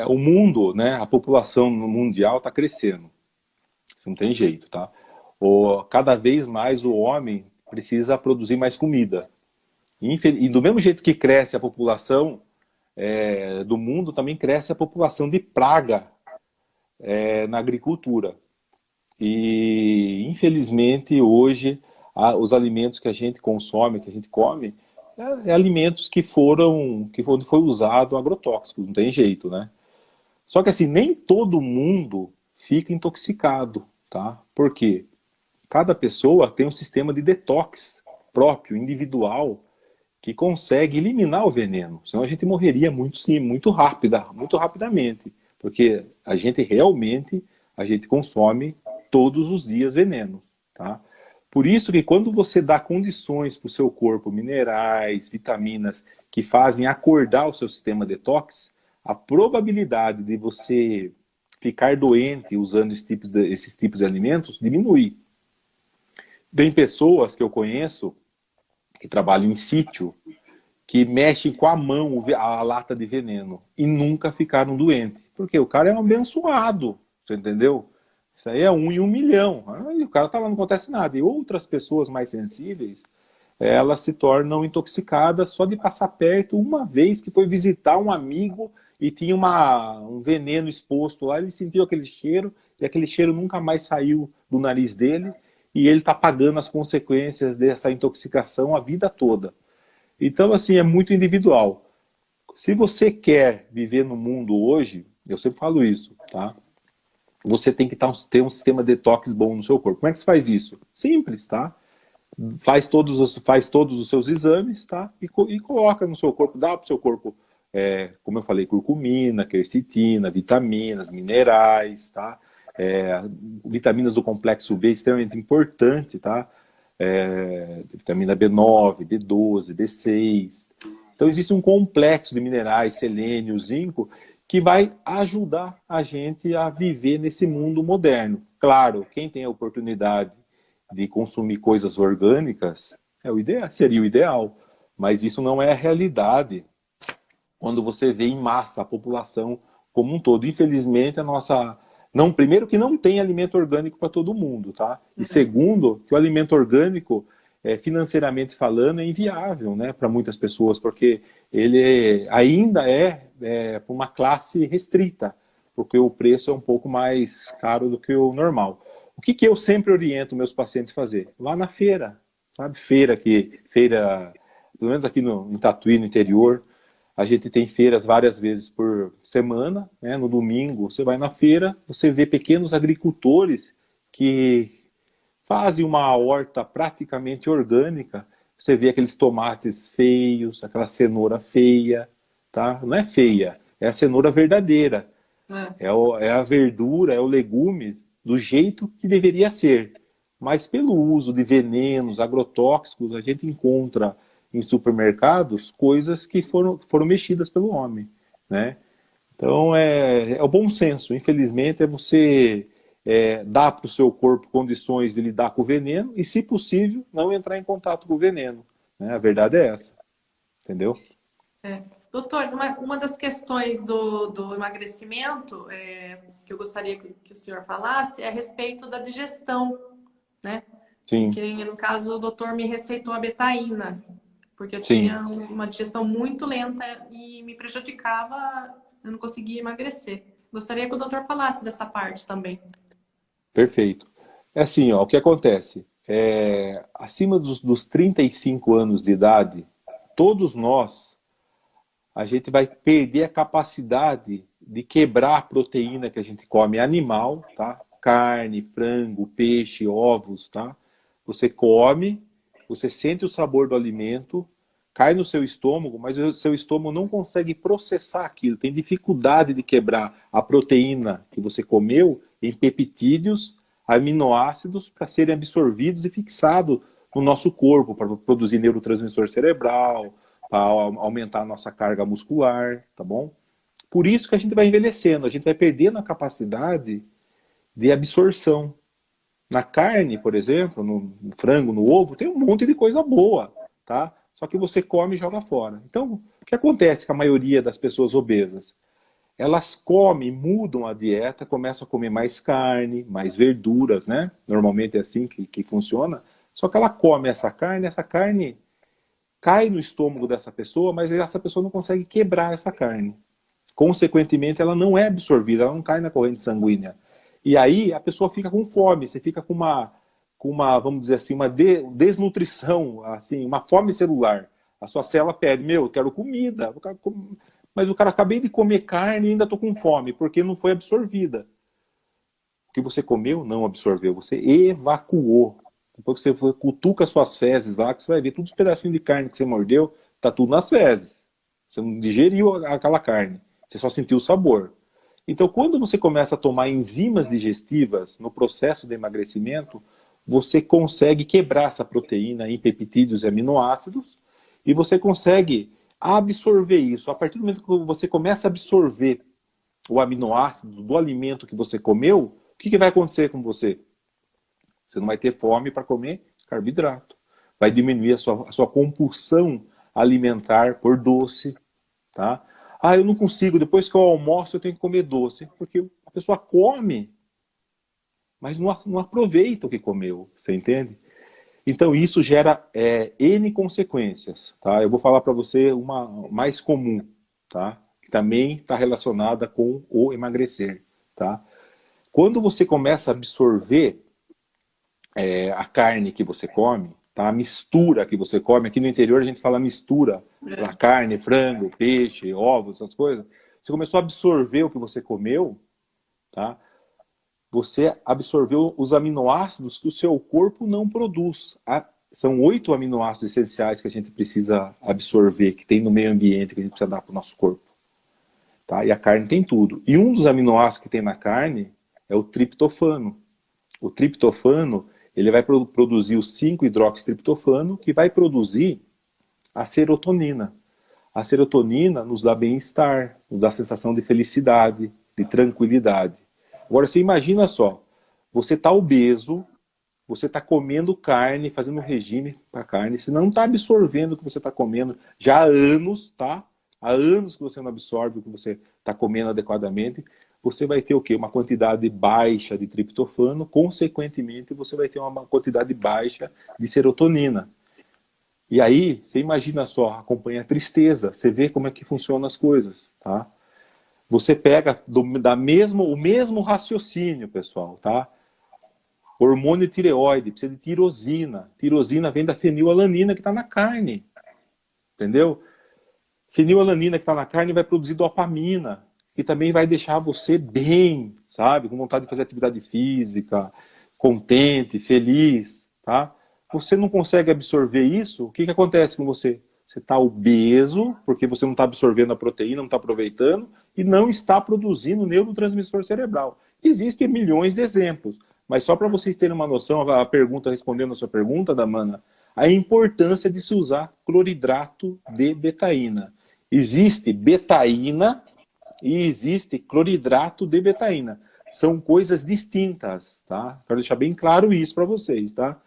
O mundo, né? A população mundial está crescendo. Isso não tem jeito, tá? Cada vez mais o homem precisa produzir mais comida. E do mesmo jeito que cresce a população, do mundo também cresce a população de praga na agricultura. E, infelizmente, hoje, os alimentos que a gente consome, que a gente come, alimentos que foi usado agrotóxicos, não tem jeito, né? Só que assim, nem todo mundo fica intoxicado, tá? Por quê? Cada pessoa tem um sistema de detox próprio, individual, que consegue eliminar o veneno. Senão a gente morreria muito rapidamente. Porque a gente realmente, consome todos os dias veneno, tá? Por isso que quando você dá condições para o seu corpo, minerais, vitaminas, que fazem acordar o seu sistema detox, a probabilidade de você ficar doente usando esses tipos de alimentos diminui. Tem pessoas que eu conheço que trabalham em sítio, que mexem com a mão a lata de veneno e nunca ficaram doentes. Porque o cara é um abençoado, você entendeu? Isso aí é 1 em 1 milhão. Aí o cara tá lá, não acontece nada. E outras pessoas mais sensíveis, elas se tornam intoxicadas só de passar perto uma vez que foi visitar um amigo e tinha um veneno exposto lá, ele sentiu aquele cheiro e aquele cheiro nunca mais saiu do nariz dele e ele está pagando as consequências dessa intoxicação a vida toda. Então, assim, é muito individual. Se você quer viver no mundo hoje, eu sempre falo isso, tá? Você tem que ter um sistema detox bom no seu corpo. Como é que se faz isso? Simples, tá? Faz todos os seus exames, tá? E coloca no seu corpo, dá para o seu corpo, como eu falei, curcumina, quercetina, vitaminas, minerais, tá? Vitaminas do complexo B, extremamente importante, tá? Vitamina B9, B12, B6. Então existe um complexo de minerais, selênio, zinco, que vai ajudar a gente a viver nesse mundo moderno. Claro, quem tem a oportunidade de consumir coisas orgânicas seria o ideal, mas isso não é a realidade quando você vê em massa a população como um todo. Infelizmente, primeiro que não tem alimento orgânico para todo mundo, tá? E segundo, que o alimento orgânico, financeiramente falando, é inviável, né, para muitas pessoas, porque ele ainda é para uma classe restrita, porque o preço é um pouco mais caro do que o normal. O que eu sempre oriento meus pacientes a fazer? Lá na feira, sabe? Feira, pelo menos aqui em Tatuí, no interior, a gente tem feiras várias vezes por semana, né? No domingo você vai na feira, você vê pequenos agricultores que fazem uma horta praticamente orgânica. Você vê aqueles tomates feios, aquela cenoura feia, tá? Não é feia, é a cenoura verdadeira. É a verdura, é o legumes do jeito que deveria ser. Mas pelo uso de venenos, agrotóxicos, a gente encontra em supermercados coisas que foram mexidas pelo homem, né? Então é o bom senso. Infelizmente você dar para o seu corpo condições de lidar com o veneno e, se possível, não entrar em contato com o veneno, né? A verdade é essa, entendeu? Doutor, uma das questões do emagrecimento que eu gostaria que o senhor falasse é a respeito da digestão, né? Sim. Que, no caso, o doutor me receitou a betaína, porque eu Sim. tinha uma digestão muito lenta e me prejudicava, eu não conseguia emagrecer. Gostaria que o doutor falasse dessa parte também. Perfeito. É assim, ó, o que acontece? Acima dos 35 anos de idade, todos nós, a gente vai perder a capacidade de quebrar a proteína que a gente come animal, tá? Carne, frango, peixe, ovos, tá? Você come, você sente o sabor do alimento, cai no seu estômago, mas o seu estômago não consegue processar aquilo, tem dificuldade de quebrar a proteína que você comeu em peptídeos, aminoácidos, para serem absorvidos e fixados no nosso corpo, para produzir neurotransmissor cerebral, para aumentar a nossa carga muscular, tá bom? Por isso que a gente vai envelhecendo, a gente vai perdendo a capacidade de absorção. Na carne, por exemplo, no frango, no ovo, tem um monte de coisa boa, tá? Só que você come e joga fora. Então, o que acontece com a maioria das pessoas obesas? Elas comem, mudam a dieta, começam a comer mais carne, mais verduras, né? Normalmente é assim que funciona. Só que ela come essa carne, cai no estômago dessa pessoa, mas essa pessoa não consegue quebrar essa carne. Consequentemente, ela não é absorvida, ela não cai na corrente sanguínea. E aí a pessoa fica com fome, você fica com uma vamos dizer assim, uma desnutrição, assim, uma fome celular. A sua célula pede, eu quero comida, mas o cara acabei de comer carne e ainda estou com fome, porque não foi absorvida. O que você comeu não absorveu, você evacuou. Depois que você cutuca as suas fezes lá, que você vai ver todos os pedacinhos de carne que você mordeu, tá tudo nas fezes. Você não digeriu aquela carne, você só sentiu o sabor. Então, quando você começa a tomar enzimas digestivas no processo de emagrecimento, você consegue quebrar essa proteína em peptídeos e aminoácidos e você consegue absorver isso. A partir do momento que você começa a absorver o aminoácido do alimento que você comeu, o que vai acontecer com você? Você não vai ter fome para comer carboidrato. Vai diminuir a sua compulsão alimentar por doce. Tá? Eu não consigo, depois que eu almoço eu tenho que comer doce. Porque a pessoa come, mas não aproveita o que comeu. Você entende? Então isso gera N consequências. Tá? Eu vou falar para você uma mais comum, tá? Que também está relacionada com o emagrecer. Tá? Quando você começa a absorver a carne que você come, tá? A mistura que você come, aqui no interior a gente fala mistura, a carne, frango, peixe, ovos, essas coisas. Você começou a absorver o que você comeu, tá? Você absorveu os aminoácidos que o seu corpo não produz. São 8 aminoácidos essenciais que a gente precisa absorver, que tem no meio ambiente, que a gente precisa dar para o nosso corpo. Tá? E a carne tem tudo. E um dos aminoácidos que tem na carne é o triptofano. O triptofano, ele vai produzir o 5-hidroxitriptofano, que vai produzir a serotonina. A serotonina nos dá bem-estar, nos dá sensação de felicidade, de tranquilidade. Agora, você imagina só, você está obeso, você está comendo carne, fazendo um regime para carne, você não está absorvendo o que você está comendo já há anos, tá? Há anos que você não absorve o que você está comendo adequadamente, você vai ter o quê? Uma quantidade baixa de triptofano, consequentemente você vai ter uma quantidade baixa de serotonina. E aí, você imagina só, acompanha a tristeza, você vê como é que funcionam as coisas, tá? Você pega o mesmo raciocínio, pessoal, tá? Hormônio tireoide, precisa de tirosina. Tirosina vem da fenilalanina que está na carne, entendeu? Fenilalanina que está na carne vai produzir dopamina, que também vai deixar você bem, sabe? Com vontade de fazer atividade física, contente, feliz, tá? Você não consegue absorver isso, o que acontece com você? Você está obeso, porque você não está absorvendo a proteína, não está aproveitando, e não está produzindo neurotransmissor cerebral. Existem milhões de exemplos, mas só para vocês terem uma noção, respondendo a sua pergunta, Damana, a importância de se usar cloridrato de betaína. Existe betaína e existe cloridrato de betaína. São coisas distintas, tá? Quero deixar bem claro isso para vocês, tá?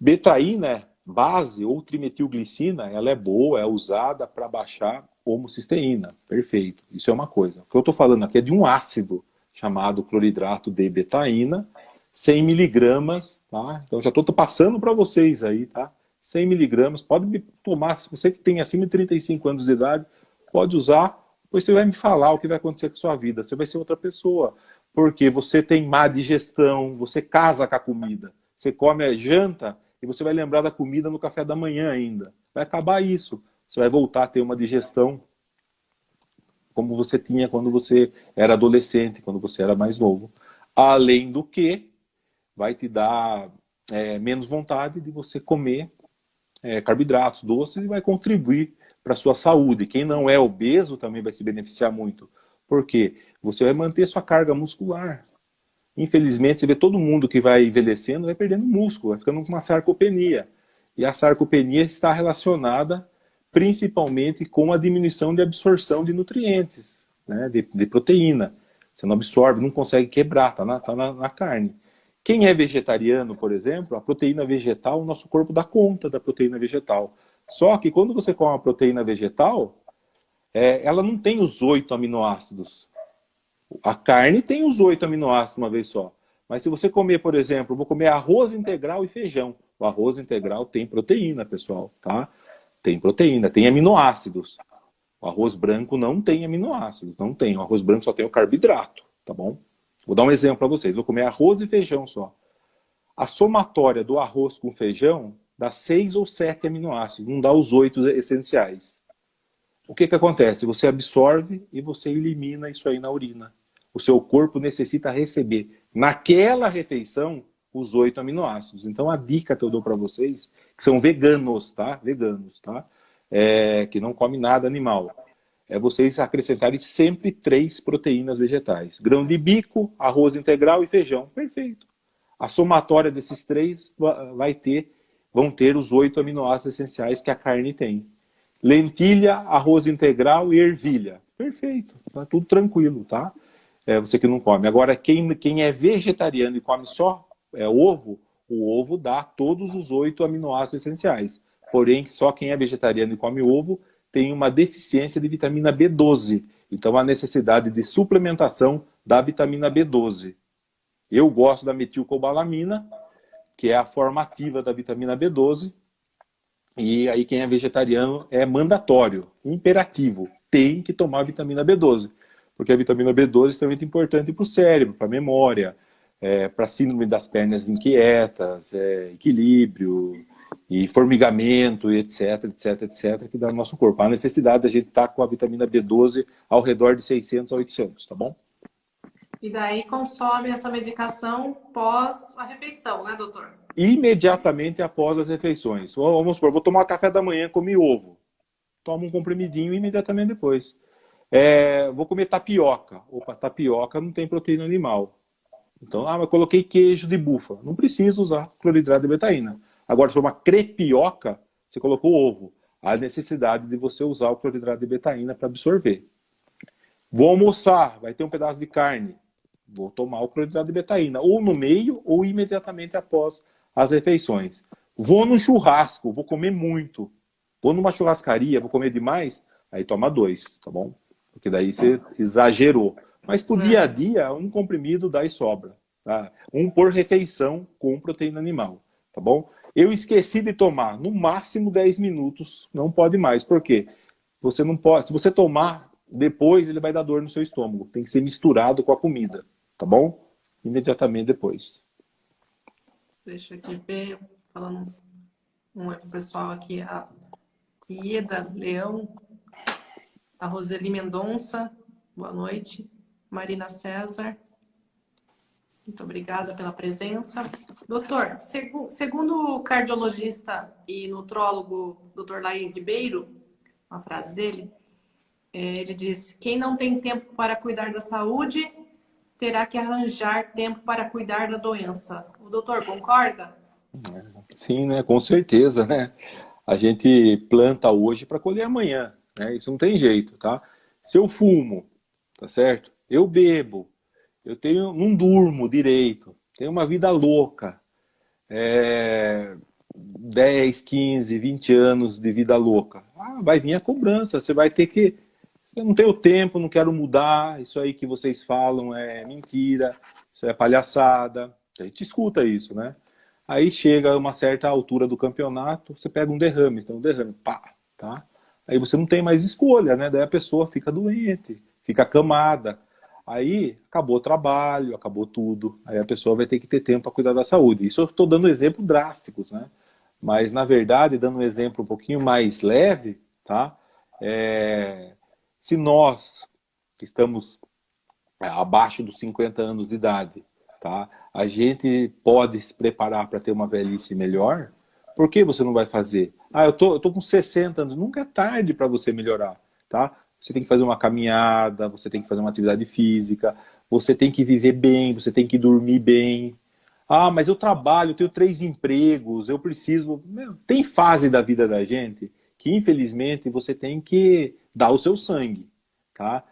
Betaína, base ou trimetilglicina, ela é boa, é usada para baixar homocisteína. Perfeito. Isso é uma coisa. O que eu estou falando aqui é de um ácido chamado cloridrato de betaína, 100 miligramas, tá? Então já estou passando para vocês aí, tá? 100 miligramas, pode tomar, se você que tem acima de 35 anos de idade, pode usar, depois você vai me falar o que vai acontecer com a sua vida. Você vai ser outra pessoa, porque você tem má digestão, você casa com a comida. Você come a janta e você vai lembrar da comida no café da manhã ainda. Vai acabar isso. Você vai voltar a ter uma digestão como você tinha quando você era adolescente, quando você era mais novo. Além do que, vai te dar menos vontade de você comer carboidratos, doces, e vai contribuir para a sua saúde. Quem não é obeso também vai se beneficiar muito. Por quê? Você vai manter sua carga muscular. Infelizmente, você vê todo mundo que vai envelhecendo, vai perdendo músculo, vai ficando com uma sarcopenia. E a sarcopenia está relacionada principalmente com a diminuição de absorção de nutrientes, né, de proteína. Você não absorve, não consegue quebrar, tá na carne. Quem é vegetariano, por exemplo, a proteína vegetal, o nosso corpo dá conta da proteína vegetal. Só que quando você come a proteína vegetal, ela não tem os 8 aminoácidos. A carne tem os 8 aminoácidos uma vez só. Mas se você comer, por exemplo, vou comer arroz integral e feijão. O arroz integral tem proteína, pessoal, tá? Tem proteína, tem aminoácidos. O arroz branco não tem aminoácidos, não tem. O arroz branco só tem o carboidrato, tá bom? Vou dar um exemplo para vocês. Vou comer arroz e feijão só. A somatória do arroz com feijão dá 6 ou 7 aminoácidos, não dá os 8 essenciais. O que acontece? Você absorve e você elimina isso aí na urina. O seu corpo necessita receber naquela refeição os 8 aminoácidos. Então a dica que eu dou para vocês, que são veganos, tá? Veganos, tá? Que não come nada animal, é vocês acrescentarem sempre 3 proteínas vegetais. Grão de bico, arroz integral e feijão. Perfeito. A somatória desses 3 vão ter os 8 aminoácidos essenciais que a carne tem. Lentilha, arroz integral e ervilha. Perfeito. Tá tudo tranquilo, tá? Você que não come. Agora, quem é vegetariano e come só ovo, o ovo dá todos os 8 aminoácidos essenciais. Porém, só quem é vegetariano e come ovo tem uma deficiência de vitamina B12. Então, há necessidade de suplementação da vitamina B12. Eu gosto da metilcobalamina, que é a forma ativa da vitamina B12. E aí, quem é vegetariano é mandatório, imperativo. Tem que tomar vitamina B12. Porque a vitamina B12 é extremamente importante para o cérebro, para a memória, para a síndrome das pernas inquietas, equilíbrio e formigamento, etc, etc, etc, que dá no nosso corpo. A necessidade da gente estar com a vitamina B12 ao redor de 600 a 800, tá bom? E daí consome essa medicação pós a refeição, né, doutor? Imediatamente após as refeições. Vamos supor, vou tomar café da manhã, comi ovo. Tomo um comprimidinho imediatamente depois. Vou comer tapioca. Opa, tapioca não tem proteína animal. Então, mas coloquei queijo de búfala. Não precisa usar cloridrato de betaína. Agora, se for uma crepioca, você colocou ovo. Há necessidade de você usar o cloridrato de betaína para absorver. Vou almoçar, vai ter um pedaço de carne. Vou tomar o cloridrato de betaína, ou no meio, ou imediatamente após as refeições. Vou no churrasco, vou comer muito. Vou numa churrascaria, vou comer demais, aí toma 2, tá bom? Porque daí você exagerou. Mas pro dia a dia, um comprimido dá e sobra. Tá? Um por refeição com proteína animal, tá bom? Eu esqueci de tomar, no máximo 10 minutos, não pode mais. Por quê? Você não pode, se você tomar, depois ele vai dar dor no seu estômago. Tem que ser misturado com a comida, tá bom? Imediatamente depois. Deixa eu aqui ver, falando oi pro pessoal aqui, a Ieda Leão, a Roseli Mendonça, boa noite, Marina César, muito obrigada pela presença. Doutor, segundo o cardiologista e nutrólogo Dr. Lair Ribeiro, uma frase dele, ele disse: quem não tem tempo para cuidar da saúde, terá que arranjar tempo para cuidar da doença. O doutor concorda? Sim, né? Com certeza, né? A gente planta hoje para colher amanhã, né? Isso não tem jeito, tá? Se eu fumo, tá certo? Eu bebo, não durmo direito, tenho uma vida louca, 10, 15, 20 anos de vida louca. Vai vir a cobrança, você vai ter que... Eu não tenho tempo, não quero mudar, isso aí que vocês falam é mentira, isso é palhaçada. A gente escuta isso, né? Aí chega a uma certa altura do campeonato, você pega um derrame, então um derrame, pá, tá? Aí você não tem mais escolha, né? Daí a pessoa fica doente, fica acamada. Aí acabou o trabalho, acabou tudo. Aí a pessoa vai ter que ter tempo para cuidar da saúde. Isso eu estou dando exemplos drásticos, né? Mas, na verdade, dando um exemplo um pouquinho mais leve, tá? Se nós, que estamos abaixo dos 50 anos de idade, tá? A gente pode se preparar para ter uma velhice melhor, por que você não vai fazer? Eu tô com 60 anos, nunca é tarde para você melhorar, tá? Você tem que fazer uma caminhada, você tem que fazer uma atividade física, você tem que viver bem, você tem que dormir bem. Mas eu trabalho, eu tenho 3 empregos, eu preciso... Tem fase da vida da gente que, infelizmente, você tem que dar o seu sangue, tá?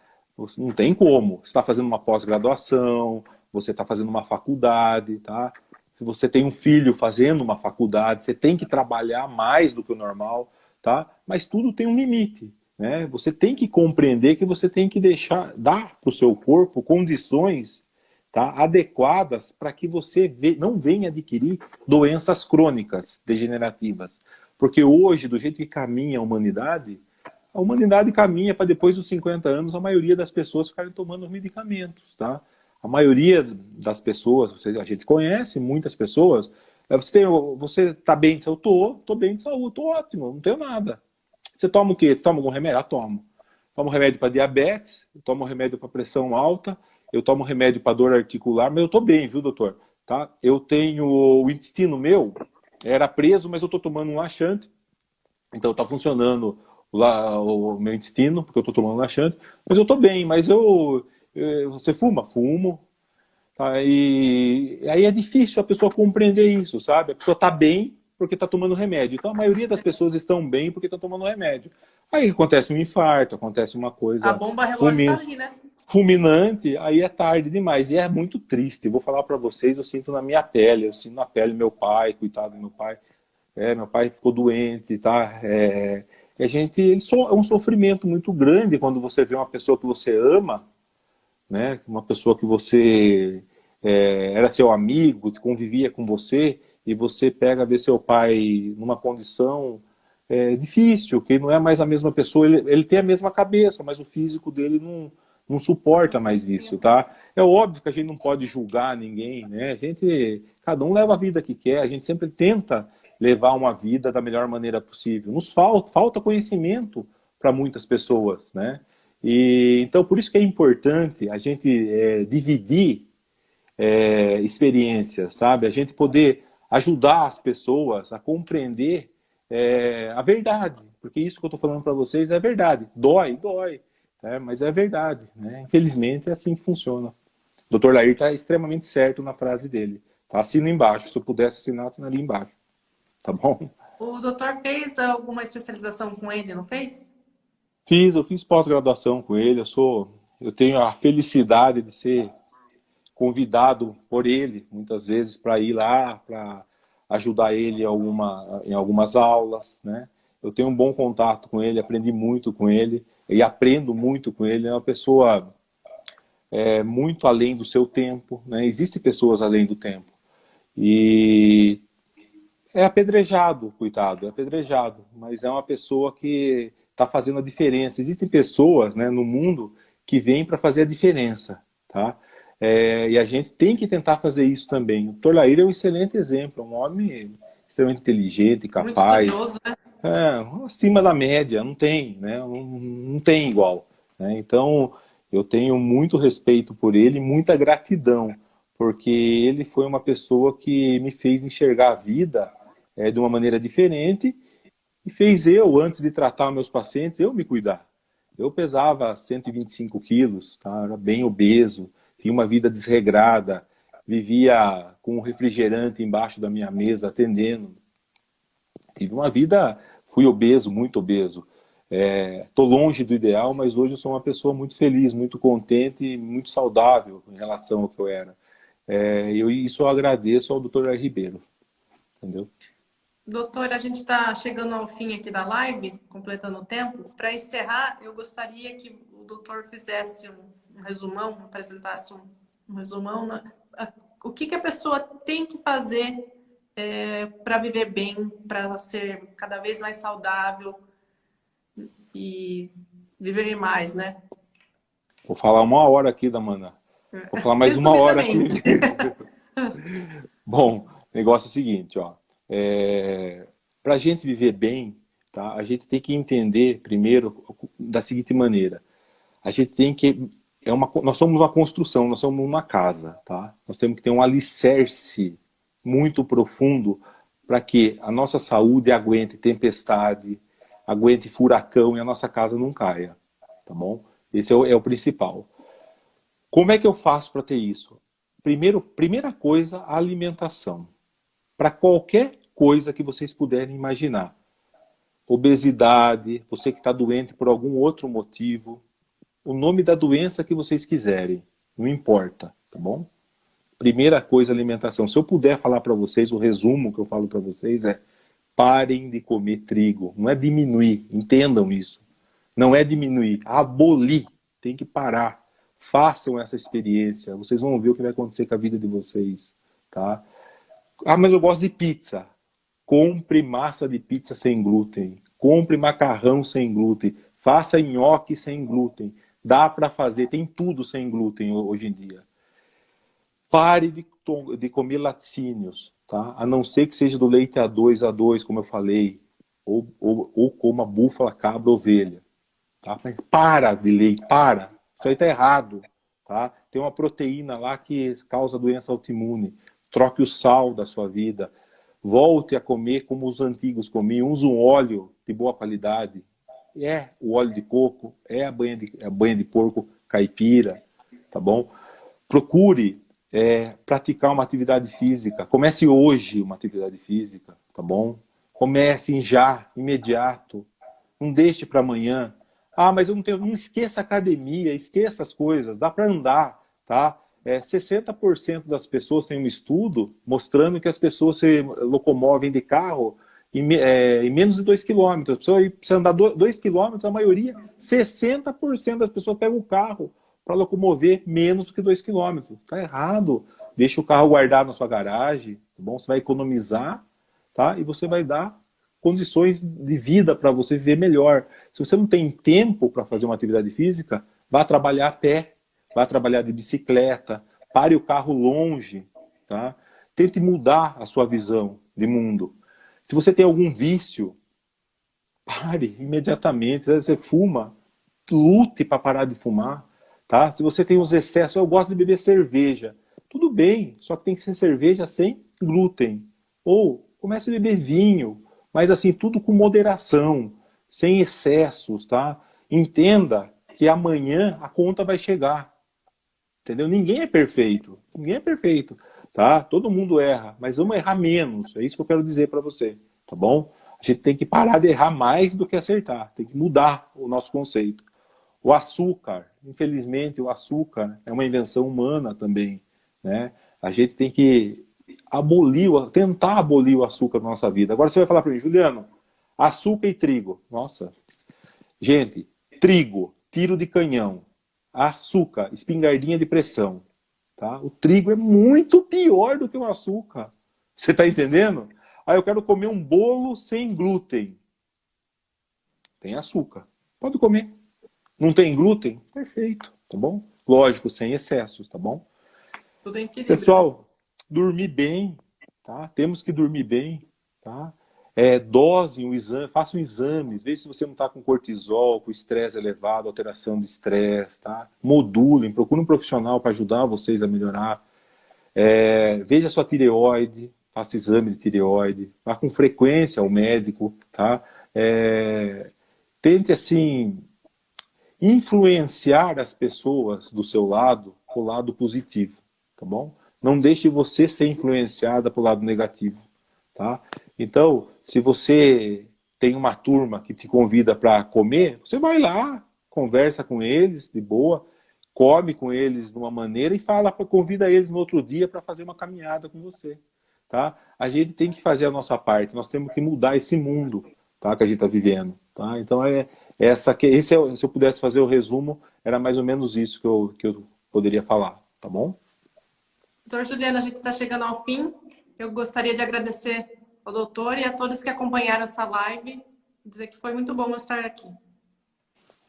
Não tem como. Você está fazendo uma pós-graduação, você está fazendo uma faculdade, tá? Se você tem um filho fazendo uma faculdade, você tem que trabalhar mais do que o normal, tá? Mas tudo tem um limite, né? Você tem que compreender que você tem que dar para o seu corpo condições, tá, adequadas para que você não venha adquirir doenças crônicas degenerativas. Porque hoje, do jeito que caminha a humanidade caminha para depois dos 50 anos, a maioria das pessoas ficarem tomando os medicamentos, tá? A maioria das pessoas, a gente conhece muitas pessoas, você tá bem de saúde? Tô bem de saúde, tô ótimo, não tenho nada. Você toma o quê? Toma algum remédio? Ah, tomo. Tomo remédio para diabetes, eu tomo remédio para pressão alta, eu tomo remédio para dor articular, mas eu tô bem, viu, doutor? Tá? Eu tenho o intestino meu, era preso, mas eu tô tomando um laxante, então tá funcionando o meu intestino, porque eu tô tomando laxante, mas eu tô bem, mas você fuma? Fumo. Tá? E aí é difícil a pessoa compreender isso, sabe? A pessoa tá bem porque tá tomando remédio. Então a maioria das pessoas estão bem porque estão tomando remédio. Aí acontece um infarto, acontece uma A coisa bomba relógio tá ali, né? fulminante, aí é tarde demais. E é muito triste. Eu vou falar para vocês, eu sinto na minha pele, eu sinto na pele meu pai, coitado do meu pai. Meu pai ficou doente, tá? A gente, é um sofrimento muito grande quando você vê uma pessoa que você ama, né? Uma pessoa que você era seu amigo, que convivia com você, e você pega ver seu pai numa condição difícil, que não é mais a mesma pessoa, ele tem a mesma cabeça, mas o físico dele não suporta mais isso, tá? É óbvio que a gente não pode julgar ninguém, né? Cada um leva a vida que quer, a gente sempre tenta levar uma vida da melhor maneira possível. Nos falta conhecimento para muitas pessoas, né? E então por isso que é importante a gente dividir experiências, sabe? A gente poder ajudar as pessoas a compreender a verdade, porque isso que eu estou falando para vocês é verdade. Dói, mas é verdade, né? Infelizmente é assim que funciona. O Dr. Lair está extremamente certo na frase dele. Tá? Assina embaixo. Se eu pudesse assinar, assinaria embaixo. Tá bom? O doutor fez alguma especialização com ele, não fez? Eu fiz pós-graduação com ele. Eu tenho a felicidade de ser convidado por ele, muitas vezes, para ir lá, para ajudar ele em algumas aulas, né? Eu tenho um bom contato com ele, aprendi muito com ele e aprendo muito com ele. É uma pessoa muito além do seu tempo, né? Existem pessoas além do tempo. E é apedrejado, coitado, é apedrejado, mas é uma pessoa que está fazendo a diferença. Existem pessoas, né, no mundo que vêm para fazer a diferença, tá? E a gente tem que tentar fazer isso também. O Dr. Lair é um excelente exemplo, um homem extremamente inteligente, Muito capaz, estudioso, né? acima da média, não tem, né? Não tem igual, né? Então, eu tenho muito respeito por ele, muita gratidão, porque ele foi uma pessoa que me fez enxergar a vida de uma maneira diferente e fez eu, antes de tratar meus pacientes, eu me cuidar. Eu pesava 125 quilos, tá? Era bem obeso, tinha uma vida desregrada, vivia com um refrigerante embaixo da minha mesa atendendo. Tive uma vida, fui obeso, muito obeso. Tô longe do ideal, mas hoje eu sou uma pessoa muito feliz, muito contente e muito saudável em relação ao que eu era. Isso eu agradeço ao Dr. R. Ribeiro, entendeu? Doutor, a gente está chegando ao fim aqui da live, completando o tempo. Para encerrar, eu gostaria que o doutor fizesse um resumão, apresentasse um resumão, né? O que a pessoa tem que fazer para viver bem, para ser cada vez mais saudável e viver mais, né? Vou falar 1 hora aqui, Damana. Vou falar mais 1 hora aqui. Bom, o negócio é o seguinte, ó. Para a gente viver bem, tá? A gente tem que entender primeiro da seguinte maneira. A gente tem que nós somos uma construção, nós somos uma casa, tá? Nós temos que ter um alicerce muito profundo para que a nossa saúde aguente tempestade, aguente furacão e a nossa casa não caia, tá bom? Esse é o principal. Como é que eu faço para ter isso? Primeira coisa, a alimentação. Para qualquer coisa que vocês puderem imaginar. Obesidade, você que está doente por algum outro motivo, o nome da doença que vocês quiserem, não importa, tá bom? Primeira coisa, alimentação. Se eu puder falar para vocês, o resumo que eu falo para vocês é: parem de comer trigo. Não é diminuir, entendam isso. Não é diminuir, abolir. Tem que parar. Façam essa experiência. Vocês vão ver o que vai acontecer com a vida de vocês, tá? Ah, mas eu gosto de pizza. compre massa de pizza sem glúten, compre macarrão sem glúten, faça nhoque sem glúten. Dá para fazer, tem tudo sem glúten hoje em dia. Pare de comer laticínios, tá? A não ser que seja do leite A2, como eu falei, ou coma búfala, cabra, ovelha. Tá? Para de leite, para. Isso aí tá errado. Tá? Tem uma proteína lá que causa doença autoimune. Troque o sal da sua vida. Volte a comer como os antigos comiam. Use um óleo de boa qualidade. É o óleo de coco, é a banha de porco caipira, tá bom? Procure praticar uma atividade física. Comece hoje uma atividade física, tá bom? Comece já, imediato. Não deixe para amanhã. Ah, mas eu não tenho... Não esqueça a academia, esqueça as coisas. Dá para andar, tá? 60% das pessoas tem um estudo mostrando que as pessoas se locomovem de carro em menos de 2 quilômetros. A pessoa precisa andar 2 quilômetros, a maioria, 60% das pessoas pegam o carro para locomover menos do que 2 quilômetros. Tá errado. Deixa o carro guardado na sua garagem, tá bom? Você vai economizar, tá? E você vai dar condições de vida para você viver melhor. Se você não tem tempo para fazer uma atividade física, vá trabalhar a pé, vá trabalhar de bicicleta, pare o carro longe, tá? Tente mudar a sua visão de mundo. Se você tem algum vício, pare imediatamente. Se você fuma, lute para parar de fumar, tá? Se você tem os excessos, eu gosto de beber cerveja, tudo bem, só que tem que ser cerveja sem glúten. Ou comece a beber vinho, mas assim, tudo com moderação, sem excessos, tá? Entenda que amanhã a conta vai chegar, entendeu? Ninguém é perfeito, tá? Todo mundo erra, mas vamos errar menos, é isso que eu quero dizer para você, tá bom? A gente tem que parar de errar mais do que acertar, tem que mudar o nosso conceito. O açúcar, infelizmente, o açúcar é uma invenção humana também, né? A gente tem que tentar abolir o açúcar na nossa vida. Agora você vai falar para mim, Juliano, açúcar e trigo. Nossa. Gente, trigo, tiro de canhão. Açúcar, espingardinha de pressão. Tá? O trigo é muito pior do que o açúcar. Você está entendendo? Ah, eu quero comer um bolo sem glúten. Tem açúcar. Pode comer. Não tem glúten? Perfeito, tá bom? Lógico, sem excessos, tá bom? Tudo em equilíbrio. Pessoal, dormir bem, tá? Temos que dormir bem, tá? Dosem o exame, façam exames, veja se você não está com cortisol, com estresse elevado, alteração de estresse, tá? Modulem, procurem um profissional para ajudar vocês a melhorar. Veja a sua tireoide, faça exame de tireoide, vá com frequência ao médico, tá? Tente, assim, influenciar as pessoas do seu lado para o lado positivo, tá bom? Não deixe você ser influenciada para o lado negativo, tá? Então, se você tem uma turma que te convida para comer, você vai lá, conversa com eles de boa, come com eles de uma maneira e convida eles no outro dia para fazer uma caminhada com você, tá? A gente tem que fazer a nossa parte, nós temos que mudar esse mundo, tá, que a gente está vivendo, tá? Então, se eu pudesse fazer o resumo, era mais ou menos isso que eu poderia falar, tá bom? Doutor Juliano, a gente está chegando ao fim. Eu gostaria de agradecer ao doutor e a todos que acompanharam essa live, dizer que foi muito bom estar aqui.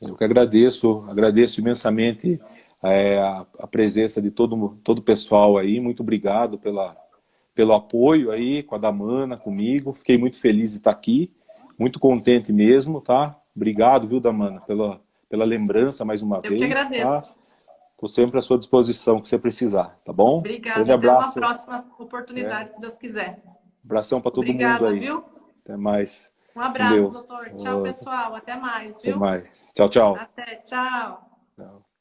Eu que agradeço imensamente a presença de todo o pessoal aí. Muito obrigado pelo apoio aí com a Damana, comigo. Fiquei muito feliz de estar aqui, muito contente mesmo, tá? Obrigado, viu, Damana, pela lembrança mais uma vez. Eu que agradeço. Tá? Estou sempre à sua disposição, que você precisar, tá bom? Obrigada, até uma próxima oportunidade, se Deus quiser. Abração para todo Obrigada, mundo aí. Viu? Até mais. Um abraço, Deus. doutor. Tchau, pessoal. Até mais, viu? Até mais. Tchau, tchau. Até, tchau. Tchau.